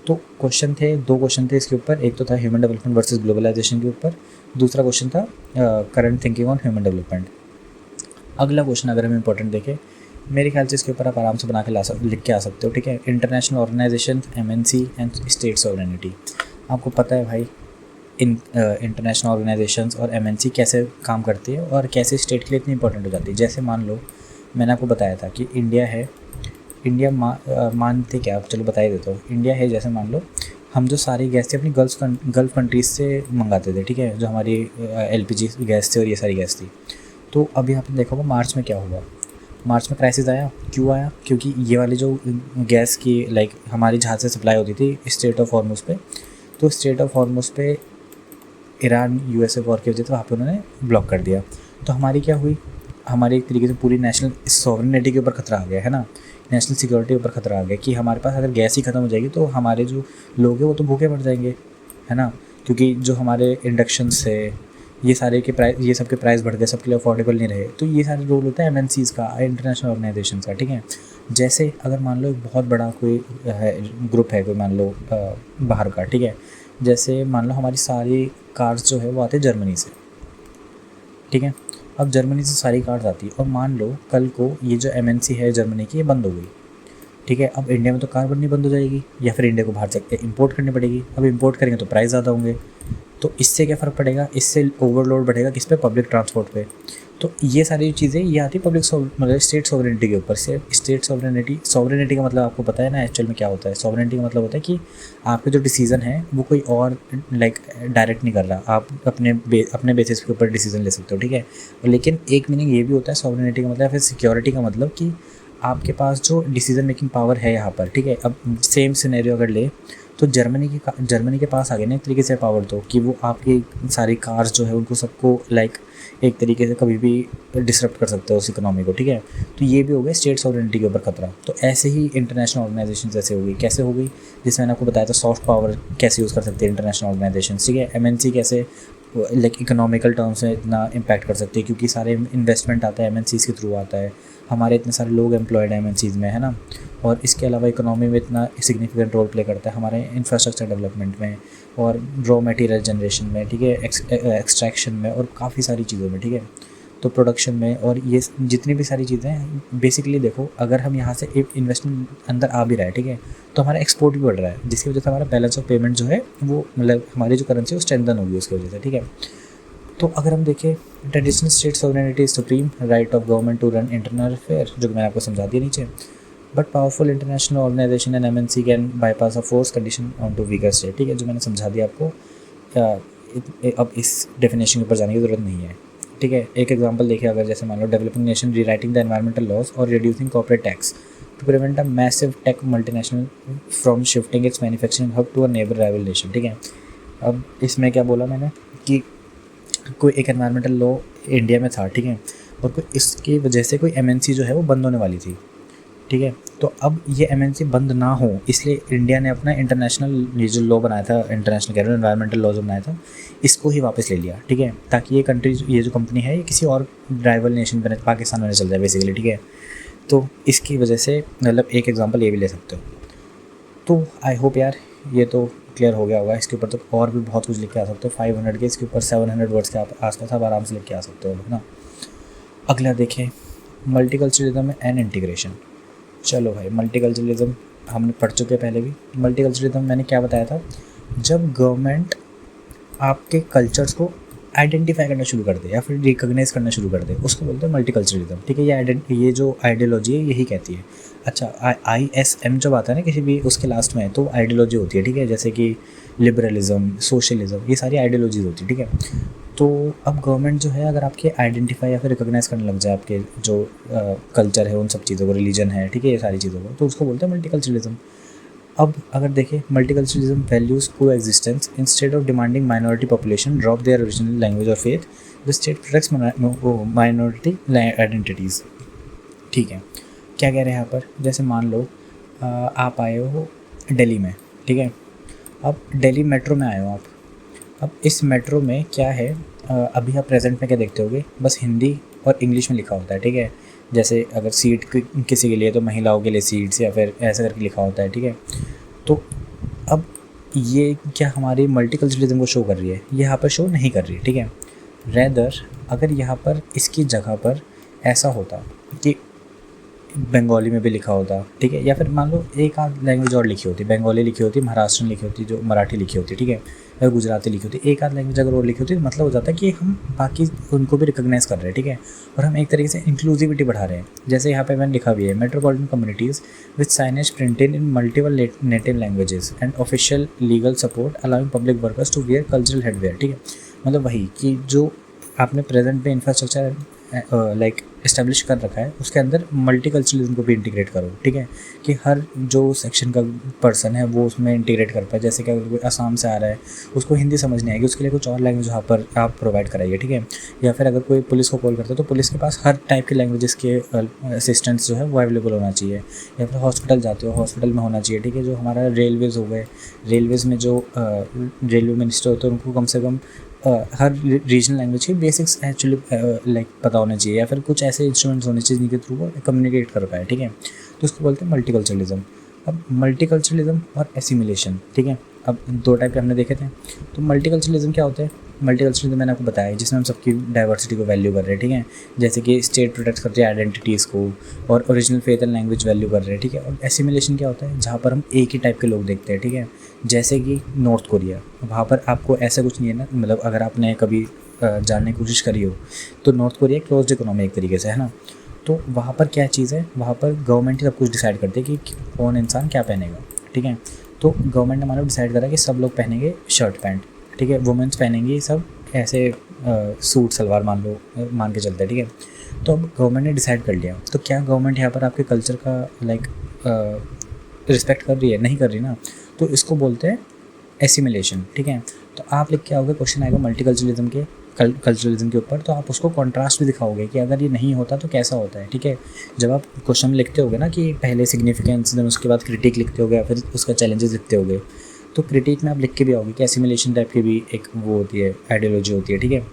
तो दो क्वेश्चन थे इसके ऊपर, एक तो था ह्यूमन डेवलपमेंट वर्सेस ग्लोबलाइजेशन के ऊपर, दूसरा क्वेश्चन था current thinking on human development. अगला क्वेश्चन अगर हम इंपॉर्टेंट देखें, मेरे ख्याल से इसके ऊपर आप आराम से बना के लिख के आ सकते हो, ठीक है। International organisation, MNC and state sovereignty. आपको पता है भाई इंटरनेशनल ऑर्गेनाइजेशंस और MNC कैसे काम करती है और कैसे स्टेट के लिए इतनी इंपॉर्टेंट हो जाती है। जैसे मान लो मैंने आपको बताया था कि इंडिया है, इंडिया मानते क्या, चलो बता ही देता हूँ। इंडिया है, जैसे मान लो हम जो सारी गैस थी अपनी गल्फ़ कंट्रीज़ से मंगाते थे, ठीक है, जो हमारी LPG गैस थी और ये सारी गैस थी। तो अभी आपने देखा होगा मार्च में क्या हुआ, मार्च में क्राइसिस आया। क्यों आया? क्योंकि ये वाली जो गैस की हमारी जहाँ से सप्लाई होती थी स्ट्रेट ऑफ हॉर्मुज़ पे, तो स्ट्रेट ऑफ हॉर्मुज़ पे ईरान USA वॉर की वजह से वहाँ पे उन्होंने ब्लॉक कर दिया। तो हमारी क्या हुई, हमारी एक तरीके से पूरी नेशनल सॉवरेनिटी के ऊपर खतरा आ गया, है ना, नेशनल सिक्योरिटी के ऊपर खतरा आ गया कि हमारे पास अगर गैस ही ख़त्म हो जाएगी तो हमारे जो लोग हैं वो तो भूखे मर जाएंगे, है ना। क्योंकि जो हमारे इंडक्शंस है ये सारे के प्राइस, ये सब के प्राइस बढ़ गए, सबके लिए अफोर्डेबल नहीं रहे। तो ये सारे रोल होता है MNCs का, इंटरनेशनल ऑर्गेनाइजेशन का, ठीक है। जैसे अगर मान लो एक बहुत बड़ा कोई ग्रुप है, कोई मान लो बाहर का, ठीक है। जैसे मान लो हमारी सारी कार्स जो है वो आती है जर्मनी से, ठीक है। अब जर्मनी से सारी कार्स आती है और मान लो कल को ये जो MNC है जर्मनी की, ये बंद हो गई, ठीक है। अब इंडिया में तो कार बननी बंद हो जाएगी या फिर इंडिया को बाहर से इंपोर्ट करनी पड़ेगी। अब इंपोर्ट करेंगे तो प्राइस ज़्यादा होंगे, तो इससे क्या फ़र्क पड़ेगा, इससे ओवरलोड बढ़ेगा किस पे, पब्लिक ट्रांसपोर्ट पे। तो ये सारी चीज़ें ये आती है पब्लिक मतलब स्टेट सॉवरेनिटी के ऊपर से। स्टेट सॉवरेनिटी का मतलब आपको पता है ना एक्चुअल में क्या होता है। सॉवरेनिटी का मतलब होता है कि आपके जो डिसीज़न है वो कोई और डायरेक्ट नहीं कर रहा, आप अपने बेसिस के ऊपर डिसीज़न ले सकते हो, ठीक है। लेकिन एक मीनिंग ये भी होता है सॉवरेनिटी का मतलब, फिर सिक्योरिटी का मतलब कि आपके पास जो डिसीज़न मेकिंग पावर है यहाँ पर, ठीक है। अब सेम सिनेरियो अगर ले तो जर्मनी के पास आ गया ना एक तरीके से पावर, तो कि वो आपकी सारी कार्स जो है उनको सबको एक तरीके से कभी भी डिसरप्ट कर सकते हो उस इकोनॉमी को, ठीक है। तो ये भी हो गया स्टेट सॉवरेनिटी के ऊपर खतरा। तो ऐसे ही इंटरनेशनल ऑर्गेनाइजेशन जैसे हो गई, कैसे हो गई, जिसमें मैंने आपको बताया था सॉफ्ट पावर कैसे यूज़ कर सकते हैं इंटरनेशनल ऑर्गेनाइजेशन, ठीक है। MNC कैसे इकोनॉमिकल टर्म्स में इतना इम्पैक्ट कर सकते हैं, क्योंकि सारे इन्वेस्टमेंट आता है MNCs के थ्रू आता है, हमारे इतने सारे लोग एम्प्लॉयड हैं MNCs में, है ना। और इसके अलावा इकोनॉमी में इतना सिग्निफिकेंट रोल प्ले करता है हमारे इंफ्रास्ट्रक्चर डेवलपमेंट में और रॉ मटेरियल जनरेशन में, ठीक है, एक्सट्रैक्शन में और काफ़ी सारी चीज़ों में, ठीक है। तो प्रोडक्शन में और ये जितनी भी सारी चीज़ें हैं बेसिकली देखो, अगर हम यहाँ से इन्वेस्टमेंट अंदर आ भी रहा है, ठीक है, तो हमारा एक्सपोर्ट भी बढ़ रहा है, जिसकी वजह से हमारा बैलेंस ऑफ पेमेंट जो है वो हमारी जो करेंसी है वो स्ट्रेंथन होगी उसकी वजह से, ठीक है। तो अगर हम देखें traditional state sovereignty is supreme right of government to run internal affair, जो कि मैंने आपको समझा दिया नीचे। But powerful international organisation and MNC can bypass a force condition on to weaker state, ठीक है, जो मैंने समझा दिया आपको। अब इस डेफिनेशन के ऊपर जाने की ज़रूरत नहीं है, ठीक है। एक एग्जांपल देखिए, अगर जैसे मान लो developing nation rewriting the environmental laws और reducing corporate tax to prevent a massive tech multinational from shifting its manufacturing hub to a neighbour rival nation, ठीक है। अब इसमें क्या बोला मैंने कि कोई एक एनवायरमेंटल लॉ इंडिया में था, ठीक है, और कोई इसकी वजह से कोई MNC जो है वो बंद होने वाली थी, ठीक है। तो अब ये MNC बंद ना हो इसलिए इंडिया ने अपना इंटरनेशनल ये जो लॉ बनाया था, इंटरनेशनल कह रहा हूँ, एनवायरमेंटल लॉ जो बनाया था, इसको ही वापस ले लिया, ठीक है, ताकि ये जो कंपनी है ये किसी और राइवल नेशन बने, पाकिस्तान में चल जाए बेसिकली, ठीक है। तो इसकी वजह से मतलब एक एग्जांपल ये भी ले सकते हो। तो आई होप यार ये तो क्लियर हो गया होगा। इसके ऊपर तो और भी बहुत कुछ लिख के आ सकते हो, 500 के इसके ऊपर 700 वर्ड्स के आसपास आप आराम से लिख के आ सकते हो, है ना। अगला देखें मल्टीकल्चरलिज्म एंड इंटीग्रेशन। चलो भाई, मल्टीकल्चरलिज्म हमने पढ़ चुके हैं पहले भी। मल्टीकल्चरलिज्म मैंने क्या बताया था, जब गवर्नमेंट आपके कल्चर्स को आइडेंटिफाई करना शुरू कर दे या फिर रिकॉग्नाइज करना शुरू कर दे, उसको बोलते हैं मल्टीकल्चरलिज्म, ठीक है। ये जो आइडियोलॉजी है यही कहती है। अच्छा, ISM जब आता है ना किसी भी उसके लास्ट में, तो आइडियोलॉजी होती है, ठीक है, जैसे कि लिबरलिज्म, सोशलिज्म, ये सारी आइडियोलॉजीज होती है, ठीक है। तो अब गवर्नमेंट जो है अगर आपके आइडेंटिफाई या फिर रिकॉग्नाइज करने लग जाए आपके जो कल्चर है, उन सब चीज़ों को, रिलीजन है, ठीक है, ये सारी चीज़ों को, तो उसको बोलते हैं मल्टीकल्चरलिज्म। अब अगर देखें मल्टीकल्चरलिज्म वैल्यूज़ को existence instead of demanding minority population drop their original language और faith, the state protects minority identities, ठीक है। क्या कह रहे हैं यहाँ पर, जैसे मान लो आप आए हो दिल्ली में, ठीक है। अब दिल्ली मेट्रो में आए हो आप। अब इस मेट्रो में क्या है, अभी आप प्रेजेंट में क्या देखते होगे, बस हिंदी और इंग्लिश में लिखा होता है, ठीक है। जैसे अगर सीट किसी के लिए तो महिलाओं के लिए सीट्स या फिर ऐसा करके लिखा होता है, ठीक है। तो अब ये क्या हमारी मल्टीकल्चरलिज्म को शो कर रही है? ये यहाँ पर शो नहीं कर रही, ठीक है। रैदर अगर यहाँ पर इसकी जगह पर ऐसा होता कि बंगाली में भी लिखा होता, ठीक है, या फिर मान लो एक आध लैंग्वेज और लिखी होती, बंगाली लिखी होती, महाराष्ट्रन लिखी होती, जो मराठी लिखी होती, ठीक है, या गुजराती लिखी होती, एक आध लैंग्वेज अगर और लिखी होती तो मतलब हो जाता है कि हम बाकी उनको भी रिकॉग्नाइज़ कर रहे हैं, ठीक है, और हम एक तरीके से इंक्लूसिविटी बढ़ा रहे हैं। जैसे यहाँ पे मैंने लिखा भी है, metropolitan communities with signage printed in multiple native languages and official legal support allowing public workers to wear cultural headwear, ठीक है। मतलब वही कि जो आपने प्रेजेंट में इंफ्रास्ट्रक्चर लाइक इस्टेब्लिश कर रखा है उसके अंदर मल्टीकल्चरलिज्म को भी इंटीग्रेट करो, ठीक है, कि हर जो सेक्शन का पर्सन है वो उसमें इंटीग्रेट कर पाए। जैसे कि अगर कोई असम से आ रहा है, उसको हिंदी समझ नहीं आएगी, उसके लिए कुछ और लैंग्वेज वहाँ पर आप प्रोवाइड कराइए, ठीक है। या फिर अगर कोई पुलिस को कॉल करता है तो पुलिस के पास हर टाइप के लैंग्वेजेस के असिस्टेंट्स जो है वो अवेलेबल होना चाहिए। या फिर हॉस्पिटल जाते हो, हॉस्पिटल में होना चाहिए, ठीक है। जो हमारा रेलवेज़ हो गए, रेलवेज़ में जो रेलवे मिनिस्टर होते हैं उनको कम से कम हर रीजनल लैंग्वेज की बेसिक्स एक्चुअली लाइक पता होना चाहिए, या फिर कुछ ऐसे इंस्ट्रूमेंट्स होने चाहिए जिनके थ्रू वो कम्युनिकेट कर पाए, ठीक है। तो उसको बोलते हैं मल्टीकल्चरलिज्म। अब मल्टीकल्चरलिज्म और एसिमिलेशन, ठीक है, अब दो टाइप के हमने देखे थे। तो मल्टीकल्चरलिज्म क्या होता है? मल्टीकल्चरलिज्म मैंने आपको बताया है, जिसमें हम सबकी डाइवर्सिटी को वैल्यू कर रहे हैं, ठीक है। जैसे कि स्टेट प्रोटेक्ट करती है आइडेंटिटीज़ को और original faith and language value कर रहे हैं, ठीक है। और एसिमिलेशन क्या होता है? जहाँ पर हम एक ही टाइप के लोग देखते हैं, ठीक है। जैसे कि नॉर्थ कोरिया, वहाँ पर आपको ऐसा कुछ नहीं है ना, मतलब अगर आपने कभी जानने की कोशिश करी हो तो नॉर्थ कोरिया क्लोज्ड इकोनॉमी एक तरीके से, है ना। तो वहाँ पर क्या चीज़ है, वहाँ पर गवर्नमेंट ही सब कुछ डिसाइड करती है कि कौन इंसान क्या पहनेगा, ठीक है। तो गवर्नमेंट ने मानो डिसाइड करा कि सब लोग पहनेंगे शर्ट पैंट, ठीक है, वुमेंस पहनेंगी सब ऐसे सूट सलवार मान के चलते हैं, ठीक है। तो अब गवर्नमेंट ने डिसाइड कर लिया, तो क्या गवर्नमेंट यहाँ पर आपके कल्चर का लाइक रिस्पेक्ट कर रही है? नहीं कर रही ना। तो इसको बोलते हैं एसिमिलेशन, ठीक है। तो आप लिख के आओगे, क्वेश्चन आएगा मल्टीकल्चरलिज्म के कल्चरलिज्म के ऊपर, तो आप उसको कॉन्ट्रास्ट भी दिखाओगे कि अगर ये नहीं होता तो कैसा होता है, ठीक है। जब आप क्वेश्चन में लिखते होगे ना कि पहले सिग्निफिकेंस, देन उसके बाद क्रिटिक लिखते होगे या फिर उसका चैलेंजेस लिखते होगे, तो क्रिटिक में आप लिख के भी आओगे कि एसिमिलेशन टाइप की भी एक वो होती है, आइडियोलॉजी होती है, ठीक है।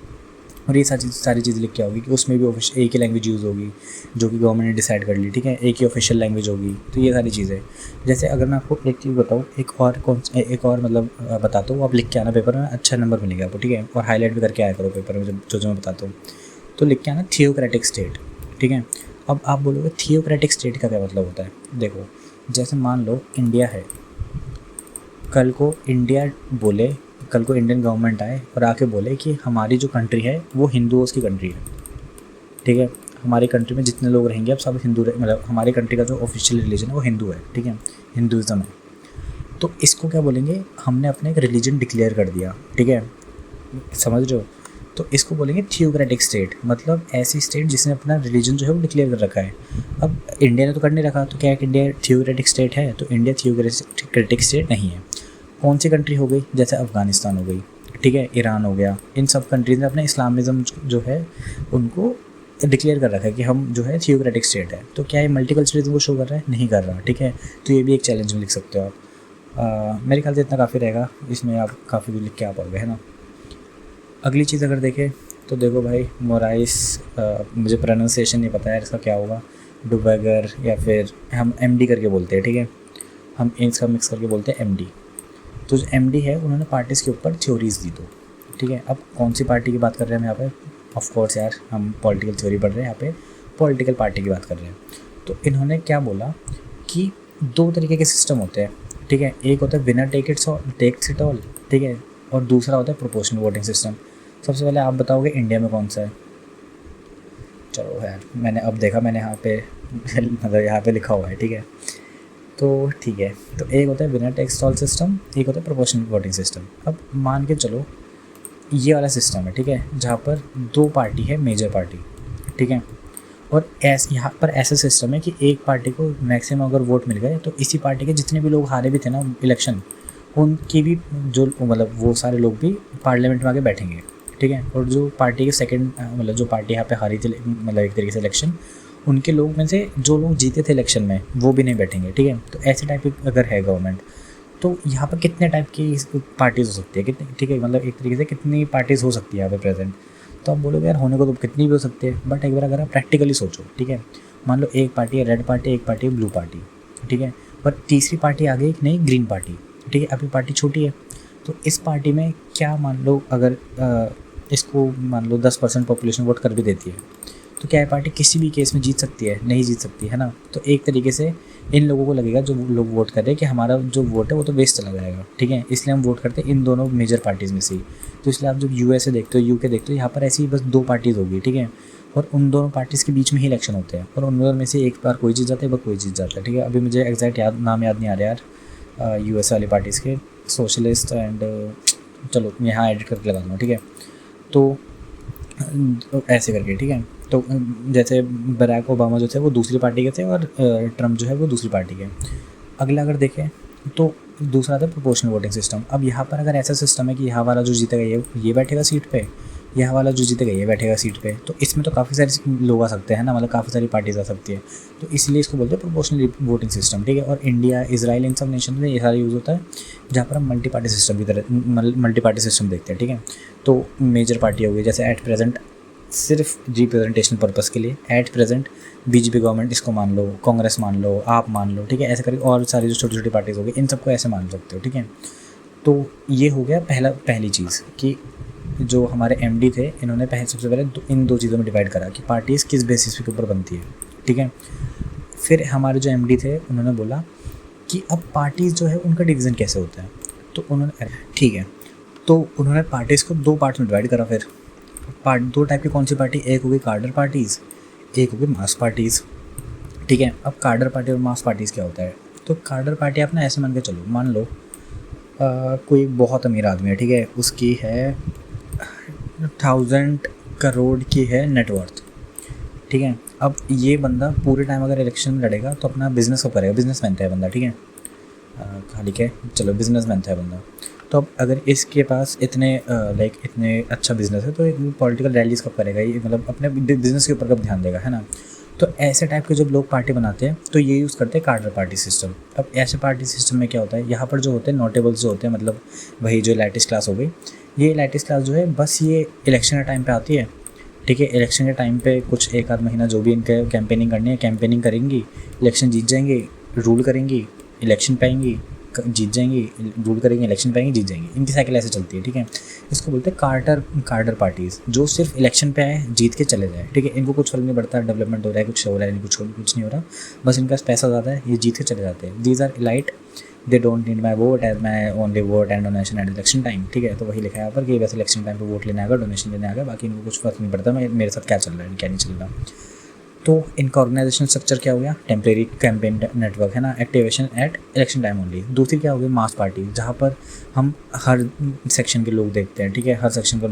और ये सारी चीज़ लिख के आओगी कि उसमें भी एक ही लैंग्वेज यूज़ होगी जो कि गवर्नमेंट ने डिसाइड कर ली, ठीक है, एक ही ऑफिशियल लैंग्वेज होगी। तो ये सारी चीज़ें, जैसे अगर मैं आपको एक चीज़ बताऊँ, एक और मतलब बताता हूँ, आप लिख के आना पेपर में, अच्छा नंबर मिलेगा आपको, ठीक है। और हाईलाइट भी करके आया करो पेपर में जो मैं बताता हूँ। तो लिख के आना थियोक्रेटिक स्टेट, ठीक है। अब आप बोलोगे थियोक्रेटिक स्टेट का क्या मतलब होता है? देखो, जैसे मान लो इंडिया है, कल को इंडियन गवर्नमेंट आए और आके बोले कि हमारी जो कंट्री है वो हिंदुओं की कंट्री है, ठीक है। हमारी कंट्री में जितने लोग रहेंगे अब सब हिंदू, मतलब हमारी कंट्री का जो ऑफिशियल रिलीजन है वो हिंदू है, ठीक है, हिंदुज़म है। तो इसको क्या बोलेंगे? हमने अपने एक रिलीजन डिक्लेयर कर दिया, ठीक है, समझ रहे हो। तो इसको बोलेंगे थियोक्रेटिक स्टेट, मतलब ऐसी स्टेट जिसने अपना रिलीजन जो है वो डिक्लेयर कर रखा है। अब इंडिया ने तो कर नहीं रखा, तो क्या इंडिया थियोक्रेटिक स्टेट है? तो इंडिया थियोक्रेटिक स्टेट नहीं है। कौन सी कंट्री हो गई? जैसे अफ़गानिस्तान हो गई, ठीक है, ईरान हो गया, इन सब कंट्रीज़ ने अपने इस्लामिज़म जो है उनको डिक्लेयर कर रखा है कि हम जो है थियोक्रेटिक स्टेट है। तो क्या ये मल्टीकल्चरलिज्म को शो कर रहा है? नहीं कर रहा, ठीक है। तो ये भी एक चैलेंज में लिख सकते हो आप। मेरे ख्याल से इतना काफ़ी रहेगा, इसमें आप काफ़ी भी लिख के आ पाओगे, है ना। अगली चीज़ अगर देखें तो देखो भाई, मोराइस, मुझे प्रोनाउंसिएशन नहीं पता है इसका क्या होगा, डुबैगर, या फिर हम एमडी करके बोलते हैं, ठीक है, हम इसका मिक्स करके बोलते हैं एमडी। तो जो एमडी है उन्होंने पार्टीज़ के ऊपर थ्योरीज़ दी दो, ठीक है। अब कौन सी पार्टी की बात कर रहे हैं हम यहाँ पे? ऑफ कोर्स यार, हम पॉलिटिकल थ्योरी पढ़ रहे हैं, यहाँ पे पॉलिटिकल पार्टी की बात कर रहे हैं। तो इन्होंने क्या बोला कि दो तरीके के सिस्टम होते हैं, ठीक है। एक होता है विनर टेक्स इट ऑल, ठीक है, और दूसरा होता है प्रोपोर्शनल वोटिंग सिस्टम। सबसे पहले आप बताओगे इंडिया में कौन सा है? चलो यार, मैंने अब देखा, मैंने यहाँ पे मतलब यहाँ पे लिखा हुआ है, ठीक है। तो ठीक है, तो एक होता है विनर टेक्स ऑल सिस्टम, एक होता है प्रोपोर्शनल वोटिंग सिस्टम। अब मान के चलो ये वाला सिस्टम है, ठीक है, जहाँ पर दो पार्टी है, मेजर पार्टी, ठीक है। और यहाँ पर ऐसा सिस्टम है कि एक पार्टी को मैक्सिमम अगर वोट मिल गए तो इसी पार्टी के जितने भी लोग हारे भी थे ना इलेक्शन, उनकी भी जो मतलब वो सारे लोग भी पार्लियामेंट में आके बैठेंगे, ठीक है। और जो पार्टी के सेकंड मतलब जो पार्टी यहाँ पे हारी थी मतलब एक तरीके से इलेक्शन, उनके लोग में से जो लोग जीते थे इलेक्शन में वो भी नहीं बैठेंगे, ठीक है। तो ऐसे टाइप की अगर है गवर्नमेंट, तो यहाँ पर कितने टाइप की पार्टीज़ हो सकती है, कितनी, ठीक है, मतलब एक तरीके से कितनी पार्टीज़ हो सकती है यहाँ पे प्रेजेंट। तो आप बोलोगे यार होने को तो कितनी भी हो सकती है, बट एक बार अगर आप प्रैक्टिकली सोचो, ठीक है, मान लो एक पार्टी है रेड पार्टी, एक पार्टी है ब्लू पार्टी, ठीक है, और तीसरी पार्टी आ गई एक नई ग्रीन पार्टी, ठीक है। अब ये पार्टी छोटी है, तो इस पार्टी में क्या मान लो अगर इसको मान लो 10% पॉपुलेशन वोट कर भी देती है, तो क्या ये पार्टी किसी भी केस में जीत सकती है? नहीं जीत सकती है ना। तो एक तरीके से इन लोगों को लगेगा, जो लोग वोट कर रहे हैं, कि हमारा जो वोट है वो तो वेस्ट चला जाएगा, ठीक है। इसलिए हम वोट करते हैं इन दोनों मेजर पार्टीज़ में से ही। तो इसलिए आप जब यूएसए देखते हो, यूके देखते हो, यहाँ पर ऐसी बस 2 पार्टीज़ होगी, ठीक है। और उन दोनों पार्टीज़ के बीच में ही इलेक्शन होते हैं, और उन दोनों में से एक बार कोई जीत जाता है, एक बार कोई जीत जाता है, ठीक है। अभी मुझे एग्जैक्ट नाम याद नहीं आ रहा यार यूएस वाली पार्टीज़ के, सोशलिस्ट एंड चलो यहाँ एडिट करके लगा दूँगा, ठीक है। तो ऐसे करके, ठीक है। तो जैसे बराक ओबामा जो थे वो दूसरी पार्टी के थे, और ट्रम्प जो है वो दूसरी पार्टी के। अगला अगर देखें तो दूसरा था प्रोपोर्शनल वोटिंग सिस्टम। अब यहाँ पर अगर ऐसा सिस्टम है कि यहाँ वाला जो जीतेगा ये बैठेगा सीट पे, यहाँ वाला जो जीतेगा ये बैठेगा सीट पे, तो इसमें तो काफ़ी सारे लोग आ सकते हैं ना, मतलब काफ़ी सारी पार्टीज आ सकती है। तो इसलिए इसको बोलते हैं प्रोपोर्शनल वोटिंग सिस्टम, ठीक है। और इंडिया, इजराइल, इन सब नेशन में ये सारा यूज़ होता है, जहाँ पर हम मल्टी पार्टी सिस्टम की तरह मल्टी पार्टी सिस्टम देखते हैं, ठीक है। तो मेजर पार्टी हो गई, जैसे एट प्रेजेंट सिर्फ रिप्रेजेंटेशन पर्पस के लिए एट प्रेजेंट बीजेपी गवर्नमेंट, इसको मान लो, कांग्रेस मान लो, आप मान लो, ठीक है। ऐसे करके और सारी जो छोटी छोटी पार्टीज़ हो गई, इन सबको ऐसे मान सकते हो, ठीक है। तो ये हो गया पहली चीज़ कि जो हमारे एमडी थे, इन्होंने सबसे पहले इन 2 चीज़ों में डिवाइड करा कि पार्टीज़ किस बेसिस के ऊपर बनती है, ठीक है। फिर हमारे जो एमडी थे उन्होंने बोला कि अब पार्टीज़ जो है उनका डिवीज़न कैसे होता है, तो उन्होंने, ठीक है, तो उन्होंने पार्टीज़ को 2 पार्ट्स में डिवाइड करा। फिर 2 टाइप की कौन सी पार्टी, एक होगी कार्डर पार्टीज़, एक होगी मास पार्टीज़, ठीक है। अब कार्डर पार्टी और मास पार्टीज़ क्या होता है? तो कार्डर पार्टी आप ना ऐसे मान के चलो, मान लो कोई बहुत अमीर आदमी है, ठीक है, उसकी है 1000 करोड़ की है नेटवर्थ, ठीक है। अब ये बंदा पूरे टाइम अगर इलेक्शन में लड़ेगा तो अपना बिजनेस को करेगा, बिजनेसमैन था बंदा, ठीक है। खाली क्या है, चलो बिजनेसमैन था बंदा। तो अब अगर इसके पास इतने अच्छा बिजनेस है, तो पॉलिटिकल रैलीज़ कब करेगा ये, मतलब अपने बिजनेस के ऊपर कब ध्यान देगा, है ना। तो ऐसे टाइप के जब लोग पार्टी बनाते हैं तो ये यूज़ करते हैं कार्डर पार्टी सिस्टम। अब ऐसे पार्टी सिस्टम में क्या होता है, यहाँ पर जो होते हैं नोटेबल्स जो होते हैं, मतलब वही जो एलाइटिस क्लास हो गई, ये एलाइटिस क्लास जो है बस ये इलेक्शन के टाइम पे आती है, ठीक है। इलेक्शन के टाइम पे कुछ 1 आध महीना जो भी इनके कैंपेनिंग करनी है, कैंपेनिंग करेंगी, इलेक्शन जीत जाएंगी, रूल करेंगी, इलेक्शन पाएंगी, जीत जाएंगी, रूल करेंगे, इलेक्शन पाएंगे, जीत जाएंगी। इनकी साइकिल ऐसे चलती है, ठीक है। इसको बोलते हैं कार्डर पार्टीज़, जो सिर्फ इलेक्शन पे आए, जीत के चले जाए, ठीक है। इनको कुछ फर्क नहीं पड़ता डेवलपमेंट हो रहा है, कुछ हो रहा है, कुछ नहीं हो रहा, बस इनका पैसा ज़्यादा है, ये जीत के चले जाते हैं। These are elite, they don't need my vote as my only vote and donation at election time, ठीक है। तो वही लिखा है यहाँ पर कि बस इलेक्शन टाइम पे वोट लेने आएगा, डोनेशन लेने आएगा, बाकी इनको कुछ फर्क नहीं पड़ता मेरे साथ क्या चल रहा है, क्या नहीं चल रहा। तो इनका ऑर्गेनाइजेशन स्ट्रक्चर क्या हो गया, टेम्परेरी कैंपेन नेटवर्क, है ना, activation at election time only. दूसरी क्या हो गई, मास पार्टी, जहाँ पर हम हर सेक्शन के लोग देखते हैं, ठीक है। हर सेक्शन के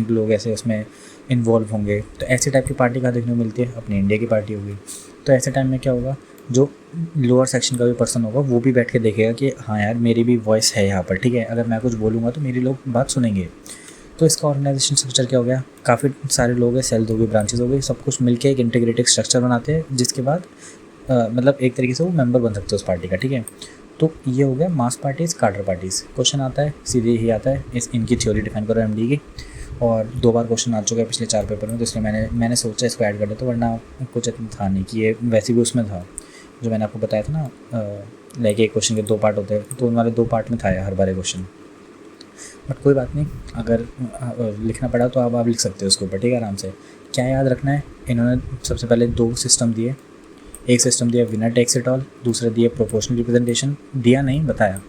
लोग ऐसे उसमें इन्वॉल्व होंगे। तो ऐसे टाइप की पार्टी कहाँ देखने को मिलती है, अपनी इंडिया की पार्टी होगी। तो ऐसे टाइम में क्या होगा, जो लोअर सेक्शन का भी पर्सन होगा वो भी बैठ के देखेगा कि हाँ यार मेरी भी वॉइस है यहाँ पर, ठीक है। अगर मैं कुछ बोलूँगा तो मेरी लोग बात सुनेंगे। तो इसका ऑर्गेनाइजेशन स्ट्रक्चर क्या हो गया, काफ़ी सारे लोग हैं, सेल्स हो गई, ब्रांचेस हो गई, सब कुछ मिलके एक इंटीग्रेटेड स्ट्रक्चर बनाते हैं, जिसके बाद मतलब एक तरीके से वो मेंबर बन सकते हैं उस पार्टी का, ठीक है। तो ये हो गया मास पार्टीज़, कार्डर पार्टीज़। क्वेश्चन आता है, सीधे ही आता है, इनकी थ्योरी डिफाइन करो एमडी की, और 2 बार क्वेश्चन आ चुका है पिछले 4 पेपर में, तो इसलिए मैंने सोचा इसको ऐड कर देता, वरना कुछ इतना था नहीं कि ये वैसे भी उसमें था जो मैंने आपको बताया था ना, लाइक एक क्वेश्चन के 2 पार्ट होते हैं, तो उन वाले 2 पार्ट में था हर बार क्वेश्चन। बट कोई बात नहीं, अगर लिखना पड़ा तो आप लिख सकते हो उसके ऊपर, ठीक है, आराम से। क्या याद रखना है, इन्होंने सबसे पहले 2 सिस्टम दिए। एक सिस्टम दिया विनर टेक्स इट ऑल, दूसरा दिया प्रोपोर्शनल रिप्रेजेंटेशन। दिया नहीं, बताया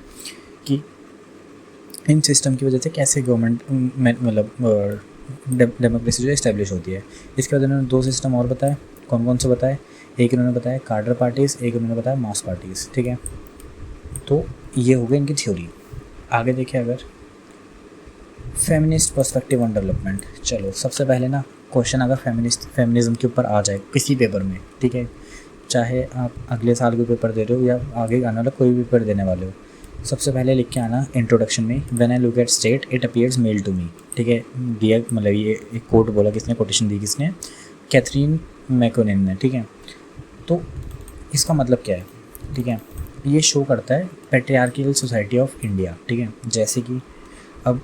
कि इन सिस्टम की वजह से कैसे गवर्नमेंट मतलब डेमोक्रेसी जो इस्टेब्लिश होती है। इसके बाद इन्होंने 2 सिस्टम और बताए। कौन कौन से बताए, एक इन्होंने बताया कार्डर पार्टीज़, एक इन्होंने बताया मास पार्टीज़, ठीक है। तो ये हो गई इनकी थ्योरी। आगे देखिए, अगर फेमिनिस्ट पर्सपेक्टिव ऑन डेवलपमेंट, चलो सबसे पहले ना क्वेश्चन अगर फेमिनिज्म के ऊपर आ जाए किसी पेपर में, ठीक है, चाहे आप अगले साल के पेपर दे रहे हो या आगे आने वाला कोई भी पेपर देने वाले हो, सबसे पहले लिख के आना इंट्रोडक्शन में, when I look at state it appears male to me, ठीक है। दिया मतलब ये एक कोट बोला, किसने कोटेशन दी, किसने, कैथरीन मैकोनिन ने, ठीक है। तो इसका मतलब क्या है, ठीक है, ये शो करता है पैट्रियार्कियल सोसाइटी ऑफ इंडिया, ठीक है। जैसे कि अब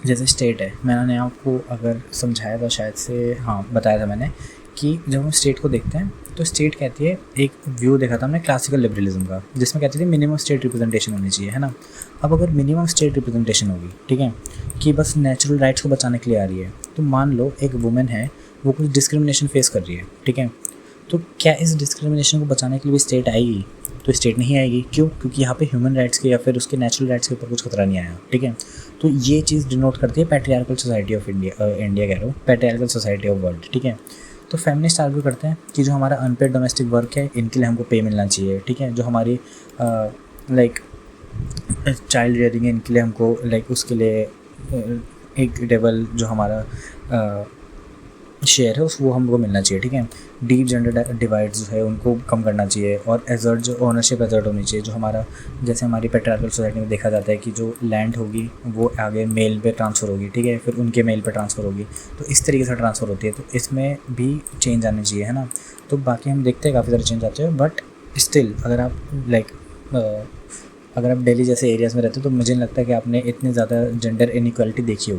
जैसे स्टेट है, मैंने आपको अगर समझाया था शायद से, हाँ बताया था मैंने, कि जब हम स्टेट को देखते हैं तो स्टेट कहती है, एक व्यू देखा था हमने क्लासिकल लिबरलिज्म का, जिसमें कहती थी मिनिमम स्टेट रिप्रेजेंटेशन होनी चाहिए, है ना। अब अगर मिनिमम स्टेट रिप्रेजेंटेशन होगी, ठीक है, कि बस नेचुरल राइट्स को बचाने के लिए आ रही है, तो मान लो एक वुमेन है, वो कुछ डिस्क्रिमिनेशन फेस कर रही है, ठीक है, तो क्या इस डिस्क्रिमिनेशन को बचाने के लिए भी स्टेट आएगी? तो स्टेट नहीं आएगी। क्यों? क्योंकि यहाँ पे ह्यूमन राइट्स के या फिर उसके नेचुरल राइट्स के ऊपर कुछ खतरा नहीं आया, ठीक है। तो ये चीज़ डिनोट करती है patriarchal society of India, India कह रहा हूँ, पैट्रियार्कल सोसाइटी ऑफ वर्ल्ड, ठीक है। तो फेमिनिस्ट आर्ग्यू करते हैं कि जो हमारा अनपेड डोमेस्टिक वर्क है, इनके लिए हमको पे मिलना चाहिए, ठीक है। जो हमारी लाइक चाइल्ड रेयरिंग है, इनके लिए हमको लाइक उसके लिए इक्विटेबल जो हमारा शेयर है उस वो हमको मिलना चाहिए, ठीक है। डीप जेंडर डिवाइड जो है उनको कम करना चाहिए, और एजर्ट जो ओनरशिप एजर्ट होनी चाहिए, जो हमारा जैसे हमारी पेट्रियार्कल सोसाइटी में देखा जाता है कि जो लैंड होगी वो आगे मेल पे ट्रांसफ़र होगी, ठीक है, फिर उनके मेल पे ट्रांसफ़र होगी, तो इस तरीके से ट्रांसफ़र होती है। तो इसमें भी चेंज आनी चाहिए, है ना। तो बाकी हम देखते हैं काफ़ी सारे चेंज आते हैं, बट स्टिल अगर आप अगर आप दिल्ली जैसे एरियाज़ में रहते हो तो मुझे नहीं लगता कि आपने इतनी ज़्यादा जेंडर इनइक्वालिटी देखी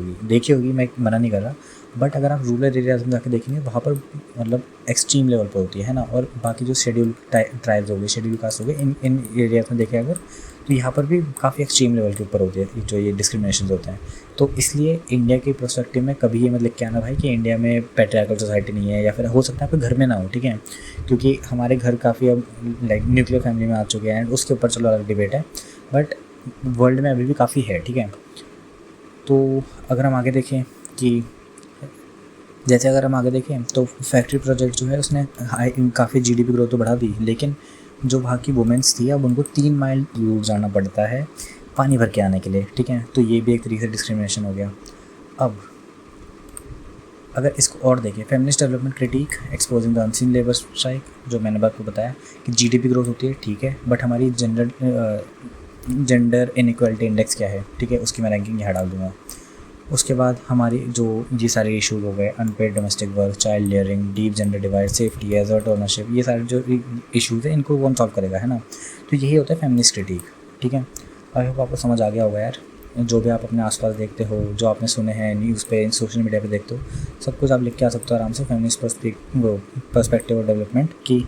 होगी, मैं मना नहीं कर रहा, बट अगर आप रूरल एरियाज़ में जाकर देखेंगे वहाँ पर मतलब एक्सट्रीम लेवल पर होती है ना। और बाकी जो शेड्यूल ट्राइब्स हो गए, शेड्यूल कास्ट हो गए, इन एरियाज़ में देखें अगर, तो यहाँ पर भी काफ़ी एक्सट्रीम लेवल के ऊपर होती है जो ये डिस्क्रिमिनेशन होते हैं। तो इसलिए इंडिया के पर्सपेक्टिव में कभी ये मत लिख के आना भाई कि इंडिया में पैट्रियार्कल सोसाइटी नहीं है, या फिर हो सकता है आपके घर में ना हो, ठीक है, क्योंकि हमारे घर काफ़ी अब लाइक न्यूक्लियर फैमिली में आ चुके हैं, एंड उसके ऊपर चलो अलग डिबेट है, बट वर्ल्ड में अभी भी काफ़ी है, ठीक है। तो अगर हम आगे देखें कि जैसे अगर हम आगे देखें तो फैक्ट्री प्रोजेक्ट जो है उसने काफ़ी जीडीपी ग्रोथ तो बढ़ा दी, लेकिन जो वहाँ की वुमेंस थी अब उनको 3 माइल दूर जाना पड़ता है पानी भर के आने के लिए, ठीक है। तो ये भी एक तरीके से डिस्क्रिमिनेशन हो गया। अब अगर इसको और देखें, feminist development critic exposing the unseen labour strike, जो मैंने आपको बताया कि जीडीपी ग्रोथ होती है, ठीक है, बट हमारी जेंडर इनइक्वालिटी इंडेक्स क्या है, ठीक है, उसकी मैं रैंकिंग यहाँ डाल दूँगा। उसके बाद हमारी जो ये सारे इशूज़ हो गए, unpaid domestic work, child rearing, deep gender divide, safety, asset ownership, ये सारे जो इशूज़ हैं इनको कौन सॉल्व करेगा, है ना। तो यही होता है फेमिनिस्ट क्रिटिक, ठीक है। आई होप आपको समझ आ गया होगा यार। जो भी आप अपने आसपास देखते हो, जो आपने सुने हैं न्यूज़ पे, सोशल मीडिया पे देखते हो, सब कुछ आप लिख के आ सकते हो आराम से, फेमिनिस्ट पर्सपेक्टिव और डेवलपमेंट की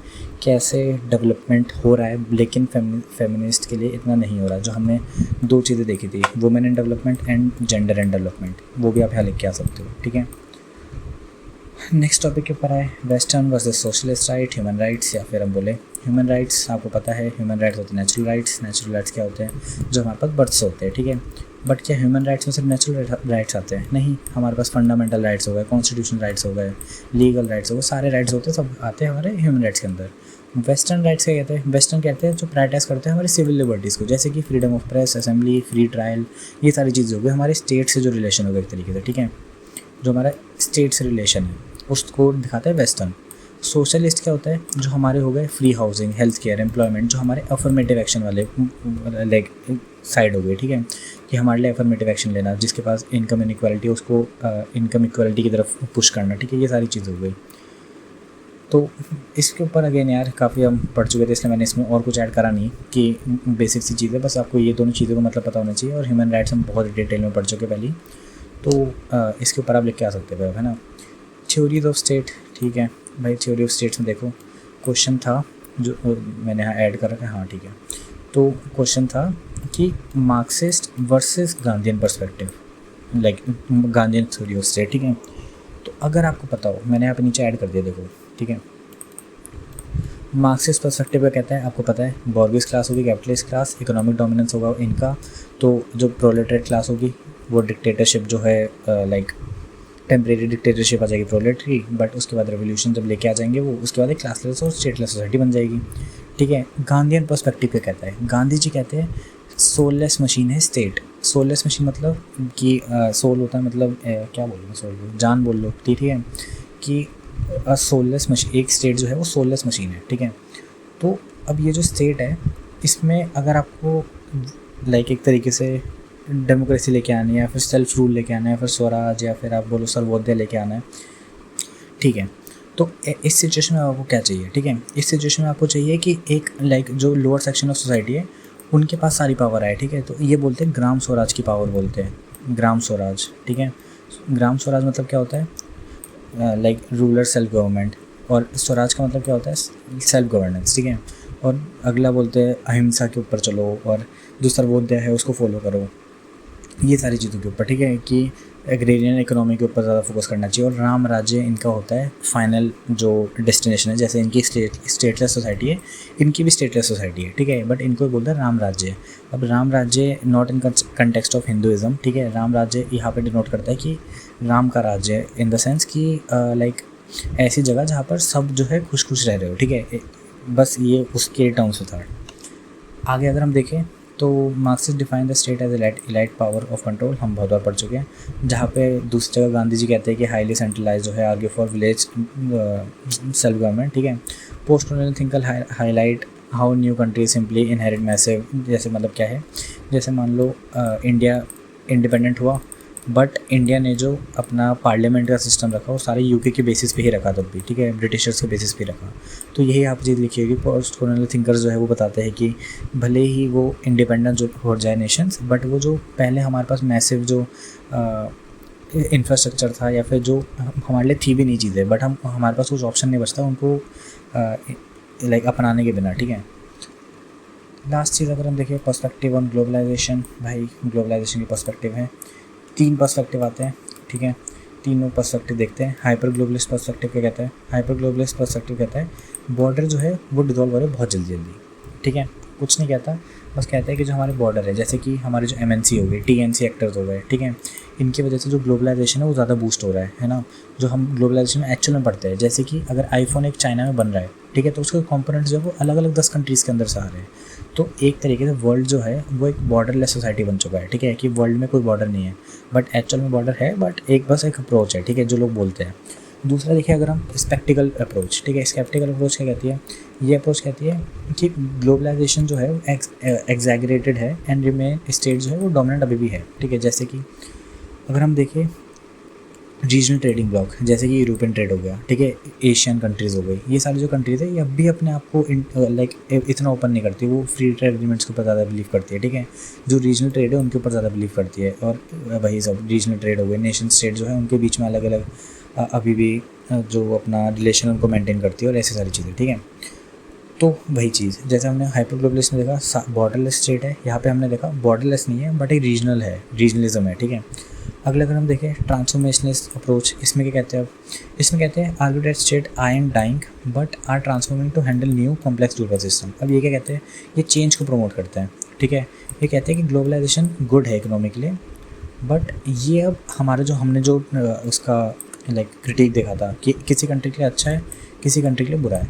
कैसे डेवलपमेंट हो रहा है, लेकिन फेमिनिस्ट के लिए इतना नहीं हो रहा। जो हमने 2 चीज़ें देखी थी, women in development and gender in development, वो भी आप यहाँ लिख के आ सकते हो, ठीक है। नेक्स्ट टॉपिक के ऊपर आए, western versus socialist right, human rights, या फिर हम बोले ह्यूमन राइट्स। आपको पता है ह्यूमन राइट्स होते हैं नेचुरल राइट्स। नेचुरल राइट्स क्या होते हैं? जो हमारे पास बर्थ से होते हैं, ठीक है। बट क्या ह्यूमन राइट्स में सिर्फ नेचुरल राइट्स आते हैं? नहीं, हमारे पास फंडामेंटल राइट्स हो गए, कॉन्स्टिट्यूशन राइट्स हो गए, लीगल राइट्स हो गए, सारे राइट्स होते हैं, सब आते हैं हमारे ह्यूमन राइट्स के अंदर। वेस्टर्न राइट्स क्या कहते हैं? वेस्टर्न कहते हैं जो प्रायोरिटाइज करते हैं हमारी सिविल लिबर्टीज़ को, जैसे कि freedom of press, assembly, free trial, ये सारी चीज़ें हो गई। हमारे स्टेट से जो रिलेशन हो गए एक तरीके से, ठीक है, जो हमारा स्टेट से रिलेशन है उसको दिखाता है वेस्टर्न। सोशलिस्ट क्या होता है? जो हमारे हो गए free housing, health care, employment, जो हमारे अफर्मेटिव एक्शन वाले लाइक साइड हो गई, ठीक है, कि हमारे लिए अफर्मेटिव एक्शन लेना, जिसके पास इनकम इनइक्वालिटी उसको इनकम इक्वालिटी की तरफ पुश करना, ठीक है, ये सारी चीज़ हो गई। तो इसके ऊपर अगेन यार काफ़ी हम पढ़ चुके थे, इसलिए मैंने इसमें और कुछ ऐड करा नहीं, कि बेसिक सी चीज़ें, बस आपको ये दोनों चीज़ों का मतलब पता होना चाहिए। और ह्यूमन राइट्स हम बहुत डिटेल में पढ़ चुके पहले, तो इसके ऊपर आप लिख के आ सकते हो, है ना। थ्योरीज ऑफ स्टेट, ठीक है भाई, थ्योरी ऑफ स्टेट्स में देखो क्वेश्चन था जो मैंने यहाँ ऐड कर रखा है, हाँ ठीक है। तो क्वेश्चन था कि Marxist versus Gandhian perspective, like Gandhian theory of state, ठीक है। तो अगर आपको पता हो, मैंने यहाँ पे नीचे ऐड कर दिया, देखो, ठीक है। मार्क्सिस्ट पर्सपेक्टिव का कहता है, आपको पता है, बॉर्गिस क्लास होगी, कैपिटलिस्ट क्लास, इकोनॉमिक डोमिनेंस होगा इनका, तो जो प्रोलेटरीट क्लास होगी वो डिक्टेटरशिप जो है लाइक टेम्परेरी डिक्टेटरशिप आ जाएगी प्रोलेटरी, बट उसके बाद रेवोल्यूशन जब लेके आ जाएंगे वो, उसके बाद एक क्लासलेस और स्टेटलेस सोसाइटी बन जाएगी, ठीक है। गांधीयन पर्सपेक्टिव क्या कहता है? गांधी जी कहते हैं सोललेस मशीन है स्टेट। सोललेस मशीन मतलब कि सोल होता है, मतलब क्या बोल लो, सोल जान बोल लो, ठीक है, कि सोललेस मशीन, एक स्टेट जो है वो सोललेस मशीन है, ठीक है। तो अब ये जो स्टेट है इसमें अगर आपको लाइक एक तरीके से डेमोक्रेसी लेके आनी है, या फिर सेल्फ रूल लेके आना है, या फिर स्वराज, या फिर आप बोलो सर्वोदय लेके आना है, ठीक है। तो इस सिचुएशन में आपको क्या चाहिए, ठीक है, इस सिचुएशन में आपको चाहिए कि एक लाइक जो लोअर सेक्शन ऑफ सोसाइटी है उनके पास सारी पावर है, ठीक है। तो ये बोलते हैं ग्राम स्वराज की पावर बोलते हैं, ग्राम स्वराज, ठीक है। ग्राम स्वराज मतलब क्या होता है? Like rural self government. और स्वराज का मतलब क्या होता है, सेल्फ गवर्नेंस, ठीक है। और अगला बोलते हैं अहिंसा के ऊपर चलो, और जो सर्वोदय है उसको फॉलो करो, ये सारी चीज़ों के ऊपर, ठीक है, कि एग्रेरियन इकोनॉमी के ऊपर ज़्यादा फोकस करना चाहिए। और राम राज्य इनका होता है फाइनल जो डेस्टिनेशन है, जैसे इनकी स्टेटलेस सोसाइटी है, इनकी भी स्टेटलेस सोसाइटी है, ठीक है, बट इनको बोलते हैं राम राज्य। अब राम राज्य not in context of Hinduism, ठीक है, राम राज्य यहाँ पे डिनोट करता है कि राम का राज्य इन द सेंस कि लाइक ऐसी जगह जहाँ पर सब जो है खुश खुश रह रहे हो, ठीक है, बस ये उसके टर्म्स में था। आगे अगर हम देखें तो Marxist define the state as elite power of control, हम बहुत बार पढ़ चुके हैं, जहाँ पे दूसरी जगह गांधी जी कहते हैं कि हाईली सेंट्रलाइज जो है, argue for village self government, ठीक है। Post colonial thinker highlight how new country simply inherit massive, जैसे मतलब क्या है, जैसे मान लो इंडिया इंडिपेंडेंट हुआ, बट इंडिया ने जो अपना पार्लियामेंट का सिस्टम रखा वो सारे यूके के बेसिस पे ही रखा तब भी, ठीक है, ब्रिटिशर्स के बेसिस पे रखा। तो यही आप चीज़ लिखी होगी, पोस्ट कॉलोनियल थिंकर्स जो है वो बताते हैं कि भले ही वो इंडिपेंडेंट जो हो जाए नेशंस, बट वो जो पहले हमारे पास मैसिव जो इंफ्रास्ट्रक्चर था, या फिर जो हमारे लिए थी भी नहीं चीज़ें, बट हमारे पास कुछ ऑप्शन नहीं बचता उनको लाइक अपनाने के बिना, ठीक है। लास्ट चीज़ अगर हम देखें पर्सपेक्टिव ऑन ग्लोबलाइजेशन, भाई ग्लोबलाइजेशन की पर्सपेक्टिव है, 3 पर्सपेक्टिव आते हैं, ठीक है, तीनों पर्सपेक्टिव देखते हैं। हाइपर ग्लोबलिस्ट पर्सपेक्टिव क्या कहता है, हाइपर ग्लोबलिस्ट पर्सपेक्टिव कहता है बॉर्डर जो है वो डिजॉल्व हो रहे बहुत जल्दी जल्दी, ठीक है, कुछ नहीं कहता, बस कहता है कि जो हमारे बॉर्डर है, जैसे कि हमारे जो MNC हो गए, TNC एक्टर्स हो गए, ठीक है, इनकी वजह से जो ग्लोबलाइजेशन है वो ज़्यादा बूस्ट हो रहा है ना। जो हम ग्लोबलाइजेशन में एक्चुअल में पढ़ते हैं, जैसे कि अगर आईफोन एक चाइना में बन रहा है, ठीक है, तो उसके कंपोनेंट्स जो है वो अलग अलग 10 कंट्रीज़ के अंदर से आ रहे हैं। तो एक तरीके से वर्ल्ड जो है वो एक बॉर्डरलेस सोसाइटी बन चुका है, ठीक है, कि वर्ल्ड में कोई बॉर्डर नहीं है, बट एक्चुअल में बॉर्डर है, बट एक बस एक अप्रोच है, ठीक है, जो लोग बोलते हैं। दूसरा देखिए अगर हम स्पेक्टिकल अप्रोच, ठीक है, स्केप्टिकल अप्रोच क्या कहती है, ये अप्रोच कहती है कि ग्लोबलाइजेशन जो है वो एग्जैगरेटेड है एंड रिमेन स्टेट जो है वो डोमिनेंट अभी भी है, ठीक है। जैसे कि अगर हम देखें रीजनल ट्रेडिंग ब्लॉक, जैसे कि यूरोपियन ट्रेड हो गया, ठीक है, एशियन कंट्रीज़ हो गई, ये सारी जो कंट्रीज़ है ये अब भी अपने आप को लाइक इतना ओपन नहीं करती, वो फ्री ट्रेड एग्रीमेंट्स के ऊपर ज़्यादा बिलीव करती है, ठीक है। जो रीजनल ट्रेड है उनके ऊपर ज़्यादा बिलीव करती है, और वही सब रीजनल ट्रेड हो गए, नेशन स्टेट जो है उनके बीच में अलग अलग अभी भी जो अपना रिलेशन उनको मेंटेन करती है, और ऐसी सारी चीज़ें, ठीक है। तो वही चीज़ जैसे हमने हाइपर ग्लोबलिस्ट में देखा बॉर्डरलेस स्टेट है, यहाँ पे हमने देखा बॉर्डरलेस नहीं है बट एक रीजनल है, रीजनलिज्म है, ठीक है। अगला अगर हम देखें ट्रांसफॉर्मेशनिस्ट अप्रोच, इसमें क्या कहते हैं, अब इसमें कहते हैं argue that state I am dying but are transforming to handle new complex global system. अब ये क्या कहते हैं, ये चेंज को प्रमोट करते हैं, ठीक है। ये कहते हैं कि ग्लोबलाइजेशन गुड है इकोनॉमिकली, बट ये अब हमारा जो हमने जो उसका लाइक क्रिटिक देखा था कि किसी कंट्री के लिए अच्छा है, किसी कंट्री के लिए बुरा है,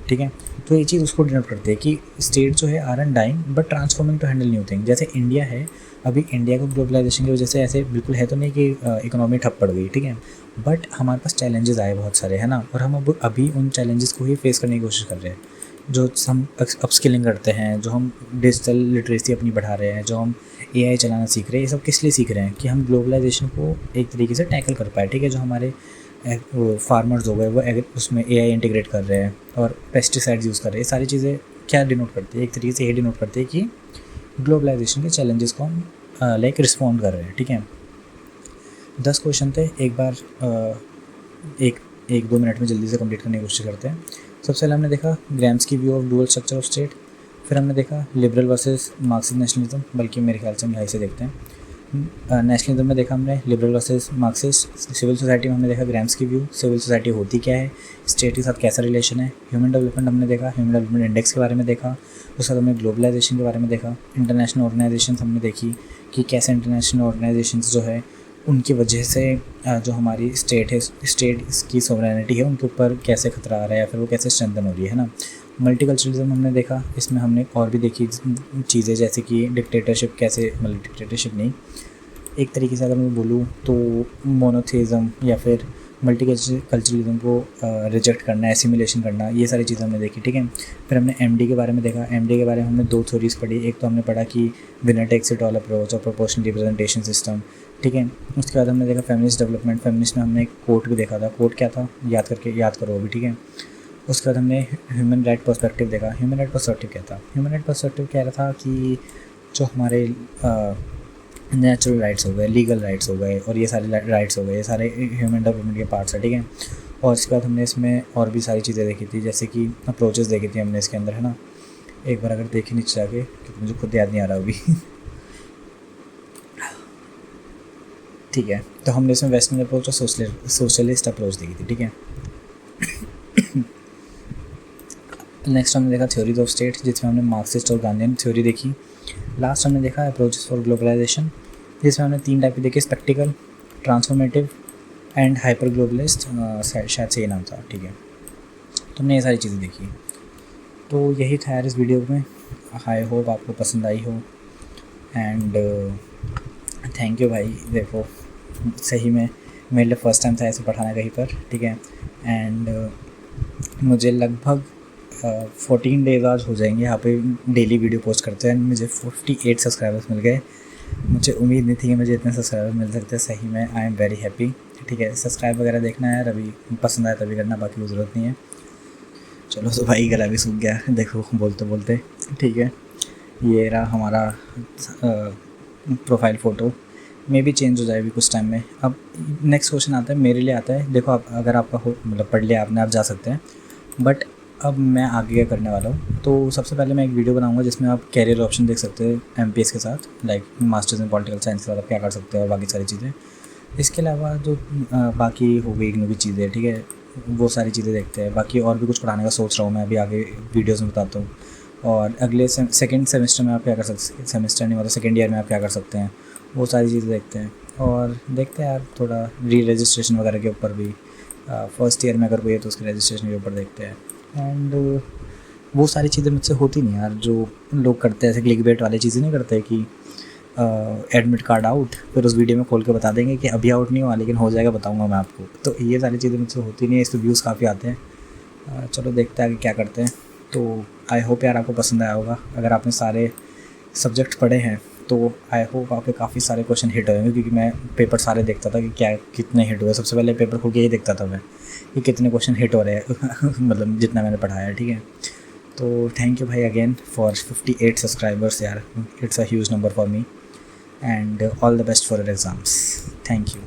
ठीक है। तो ये चीज़ उसको डिनोट करती है कि स्टेट जो है are and dying but transforming to handle new thing. जैसे इंडिया है, अभी इंडिया को ग्लोबलाइजेशन की वजह से ऐसे बिल्कुल है तो नहीं कि इकोनॉमी ठप पड़ गई, ठीक है, बट हमारे पास चैलेंजेस आए बहुत सारे, है ना, और हम अब अभी उन चैलेंजेस को ही फेस करने की कोशिश कर रहे हैं। जो हम अपस्किलिंग करते हैं, जो हम डिजिटल लिटरेसी अपनी बढ़ा रहे हैं, जो हम AI चलाना सीख रहे हैं, ये सब किस लिए सीख रहे हैं कि हम ग्लोबलाइजेशन को एक तरीके से टैकल कर पाए, ठीक है। जो हमारे फार्मर्स हो गए वो उसमें AI इंटीग्रेट कर रहे हैं और पेस्टिसाइड्स यूज़ कर रहे हैं, ये सारी चीज़ें क्या डिनोट करती है, एक तरीके से ये डिनोट करती है कि ग्लोबलाइजेशन के चैलेंजेस को हम लाइक रिस्पॉन्ड कर रहे हैं, ठीक है। 10 क्वेश्चन थे, एक बार एक 2 मिनट में जल्दी से कंप्लीट करने की कोशिश करते हैं। सबसे पहले हमने देखा Gramsci view of dual structure of state, फिर हमने देखा लिबरल वर्सेस मार्क्सिस्ट नेशनलिज्म, बल्कि मेरे ख्याल से हम यहाँ से देखते हैं। नेशनलिज्म में देखा हमने liberal versus Marxist, civil society में हमने देखा ग्रैम्स्की व्यू, सिविल सोसाइटी होती क्या है, स्टेट के साथ कैसा रिलेशन है। ह्यूमन डेवलपमेंट हमने देखा, ह्यूमन डेवलपमेंट इंडेक्स के बारे में देखा, उसके बाद हमने ग्लोबलाइजेशन के बारे में देखा। इंटरनेशनल ऑर्गेनाइजेशन हमने देखी कि कैसे इंटरनेशनल ऑर्गेनाइजेशन जो है उनकी वजह से जो हमारी स्टेट है, स्टेट की सोवरेनिटी है उनके ऊपर कैसे खतरा आ रहा है या फिर वो कैसे स्ट्रेंथन हो रही है ना। मल्टीकल्चरलिज्म हमने देखा, इसमें हमने और भी देखी चीज़ें जैसे कि डिक्टेटरशिप कैसे, मतलब डिक्टेटरशिप नहीं, एक तरीके से अगर मैं बोलूँ तो मोनोथेइज्म या फिर मल्टीकल्चरलिज्म को रिजेक्ट करना, एसिमिलेशन करना, ये सारी चीज़ें हमने देखी, ठीक है। फिर हमने MD के बारे में देखा, MD के बारे में हमने 2 थ्योरीज पढ़ी, एक तो हमने पढ़ा कि winner takes it all approach और प्रोपोर्शनल रिप्रेजेंटेशन सिस्टम, ठीक है। उसके बाद हमने देखा फेमिनिस्ट डेवलपमेंट, फेमिनिस्ट में हमने एक कोट भी देखा था, कोट क्या था याद करो अभी, ठीक है। उसके बाद हमने ह्यूमन राइट पर्सपेक्टिव देखा, ह्यूमन राइट पर्सपेक्टिव क्या था, ह्यूमन राइट पर्सपेक्टिव कह रहा था कि जो हमारे नेचुरल राइट्स हो गए, लीगल राइट्स हो गए और ये सारे राइट्स हो गए, ये सारे ह्यूमन डेवलपमेंट के पार्ट्स हैं, ठीक है। और इसके बाद हमने इसमें और भी सारी चीज़ें देखी थी, जैसे कि अप्रोचेस देखी थी हमने इसके अंदर, है ना। एक बार अगर देखी नीचे जाके, क्योंकि मुझे खुद याद नहीं आ रहा अभी ठीक है, तो हमने इसमें वेस्टर्न अप्रोच और सोशलिस्ट अप्रोच देखी थी, ठीक है। नेक्स्ट हमने देखा थ्योरीज ऑफ स्टेट, जिसमें हमने मार्क्सिस्ट और गांधीयन थ्योरी देखी। लास्ट हमने देखा अप्रोचेस फॉर ग्लोबलाइजेशन, जिसमें हमने 3 टाइप की देखी, spectacled, transformative and hyper globalist, शायद से ये नाम था, ठीक है। तो हमने ये सारी चीज़ें देखी। तो यही था यार इस वीडियो में। आई होप आपको पसंद आई हो, एंड थैंक यू भाई। देखो सही में मेरे लिए फ़र्स्ट टाइम था ऐसे पढ़ाना कहीं पर, ठीक है। एंड मुझे लगभग 14 डेज़ आज हो जाएंगे यहाँ पे डेली वीडियो पोस्ट करते हैं। मुझे 48 सब्सक्राइबर्स मिल गए। मुझे उम्मीद नहीं थी कि मुझे इतने सब्सक्राइबर मिल सकते हैं। सही में आई एम वेरी हैप्पी, ठीक है। सब्सक्राइब वगैरह देखना है, अभी पसंद आया तभी करना, बाकी कोई ज़रूरत नहीं है। चलो तो भाई गला भी सूख गया देखो बोलते बोलते, ठीक है। ये रहा हमारा प्रोफाइल फ़ोटो, मे भी चेंज हो जाएगी कुछ टाइम में। अब नेक्स्ट क्वेश्चन आता है, मेरे लिए आता है। देखो आप अगर आपका हो मतलब पढ़ लिया आपने, आप जा सकते हैं, बट अब मैं आगे क्या करने वाला हूँ। तो सबसे पहले मैं एक वीडियो बनाऊंगा जिसमें आप कैरियर ऑप्शन देख सकते हैं एमपीएस के साथ, like masters in political science के साथ आप क्या कर सकते हैं और बाकी सारी चीज़ें। इसके अलावा जो बाकी हो गई इग्नू की चीज़ें, ठीक है, वो सारी चीज़ें देखते हैं। बाकी और भी कुछ पढ़ाने का सोच रहा हूँ मैं, अभी आगे वीडियोज़ में बताता हूँ। और अगले सेकेंड सेमेस्टर में आप क्या कर सकते, सेमेस्टर नहीं मतलब सेकेंड ईयर में आप क्या कर सकते हैं, वो सारी चीज़ें देखते हैं। और देखते हैं यार थोड़ा री रजिस्ट्रेशन वगैरह के ऊपर भी, फर्स्ट ईयर में अगर कोई है तो उसके रजिस्ट्रेशन के ऊपर देखते हैं। एंड वो सारी चीज़ें मुझसे होती नहीं यार, जो लोग करते हैं ऐसे क्लिकबेट वाली चीज़ें नहीं करते कि एडमिट कार्ड आउट, फिर उस वीडियो में खोल के बता देंगे कि अभी आउट नहीं हुआ लेकिन हो जाएगा, बताऊंगा मैं आपको। तो ये सारी चीज़ें मुझसे होती नहीं है, इस पर व्यूज़ काफ़ी आते हैं। चलो देखते हैं आगे क्या करते हैं। तो आई होप यार आपको पसंद आया होगा। अगर आपने सारे सब्जेक्ट पढ़े हैं तो आई होप आपके काफ़ी सारे क्वेश्चन हिट होंगे, क्योंकि मैं पेपर सारे देखता था कि क्या कितने हिट हुए। सबसे पहले पेपर खोल के यही देखता था मैं कि कितने क्वेश्चन हिट हो रहे हैं मतलब जितना मैंने पढ़ाया है, ठीक है। तो थैंक यू भाई अगेन फॉर 58 सब्सक्राइबर्स यार, it's a huge number for me, and all the best for your exams. Thank you.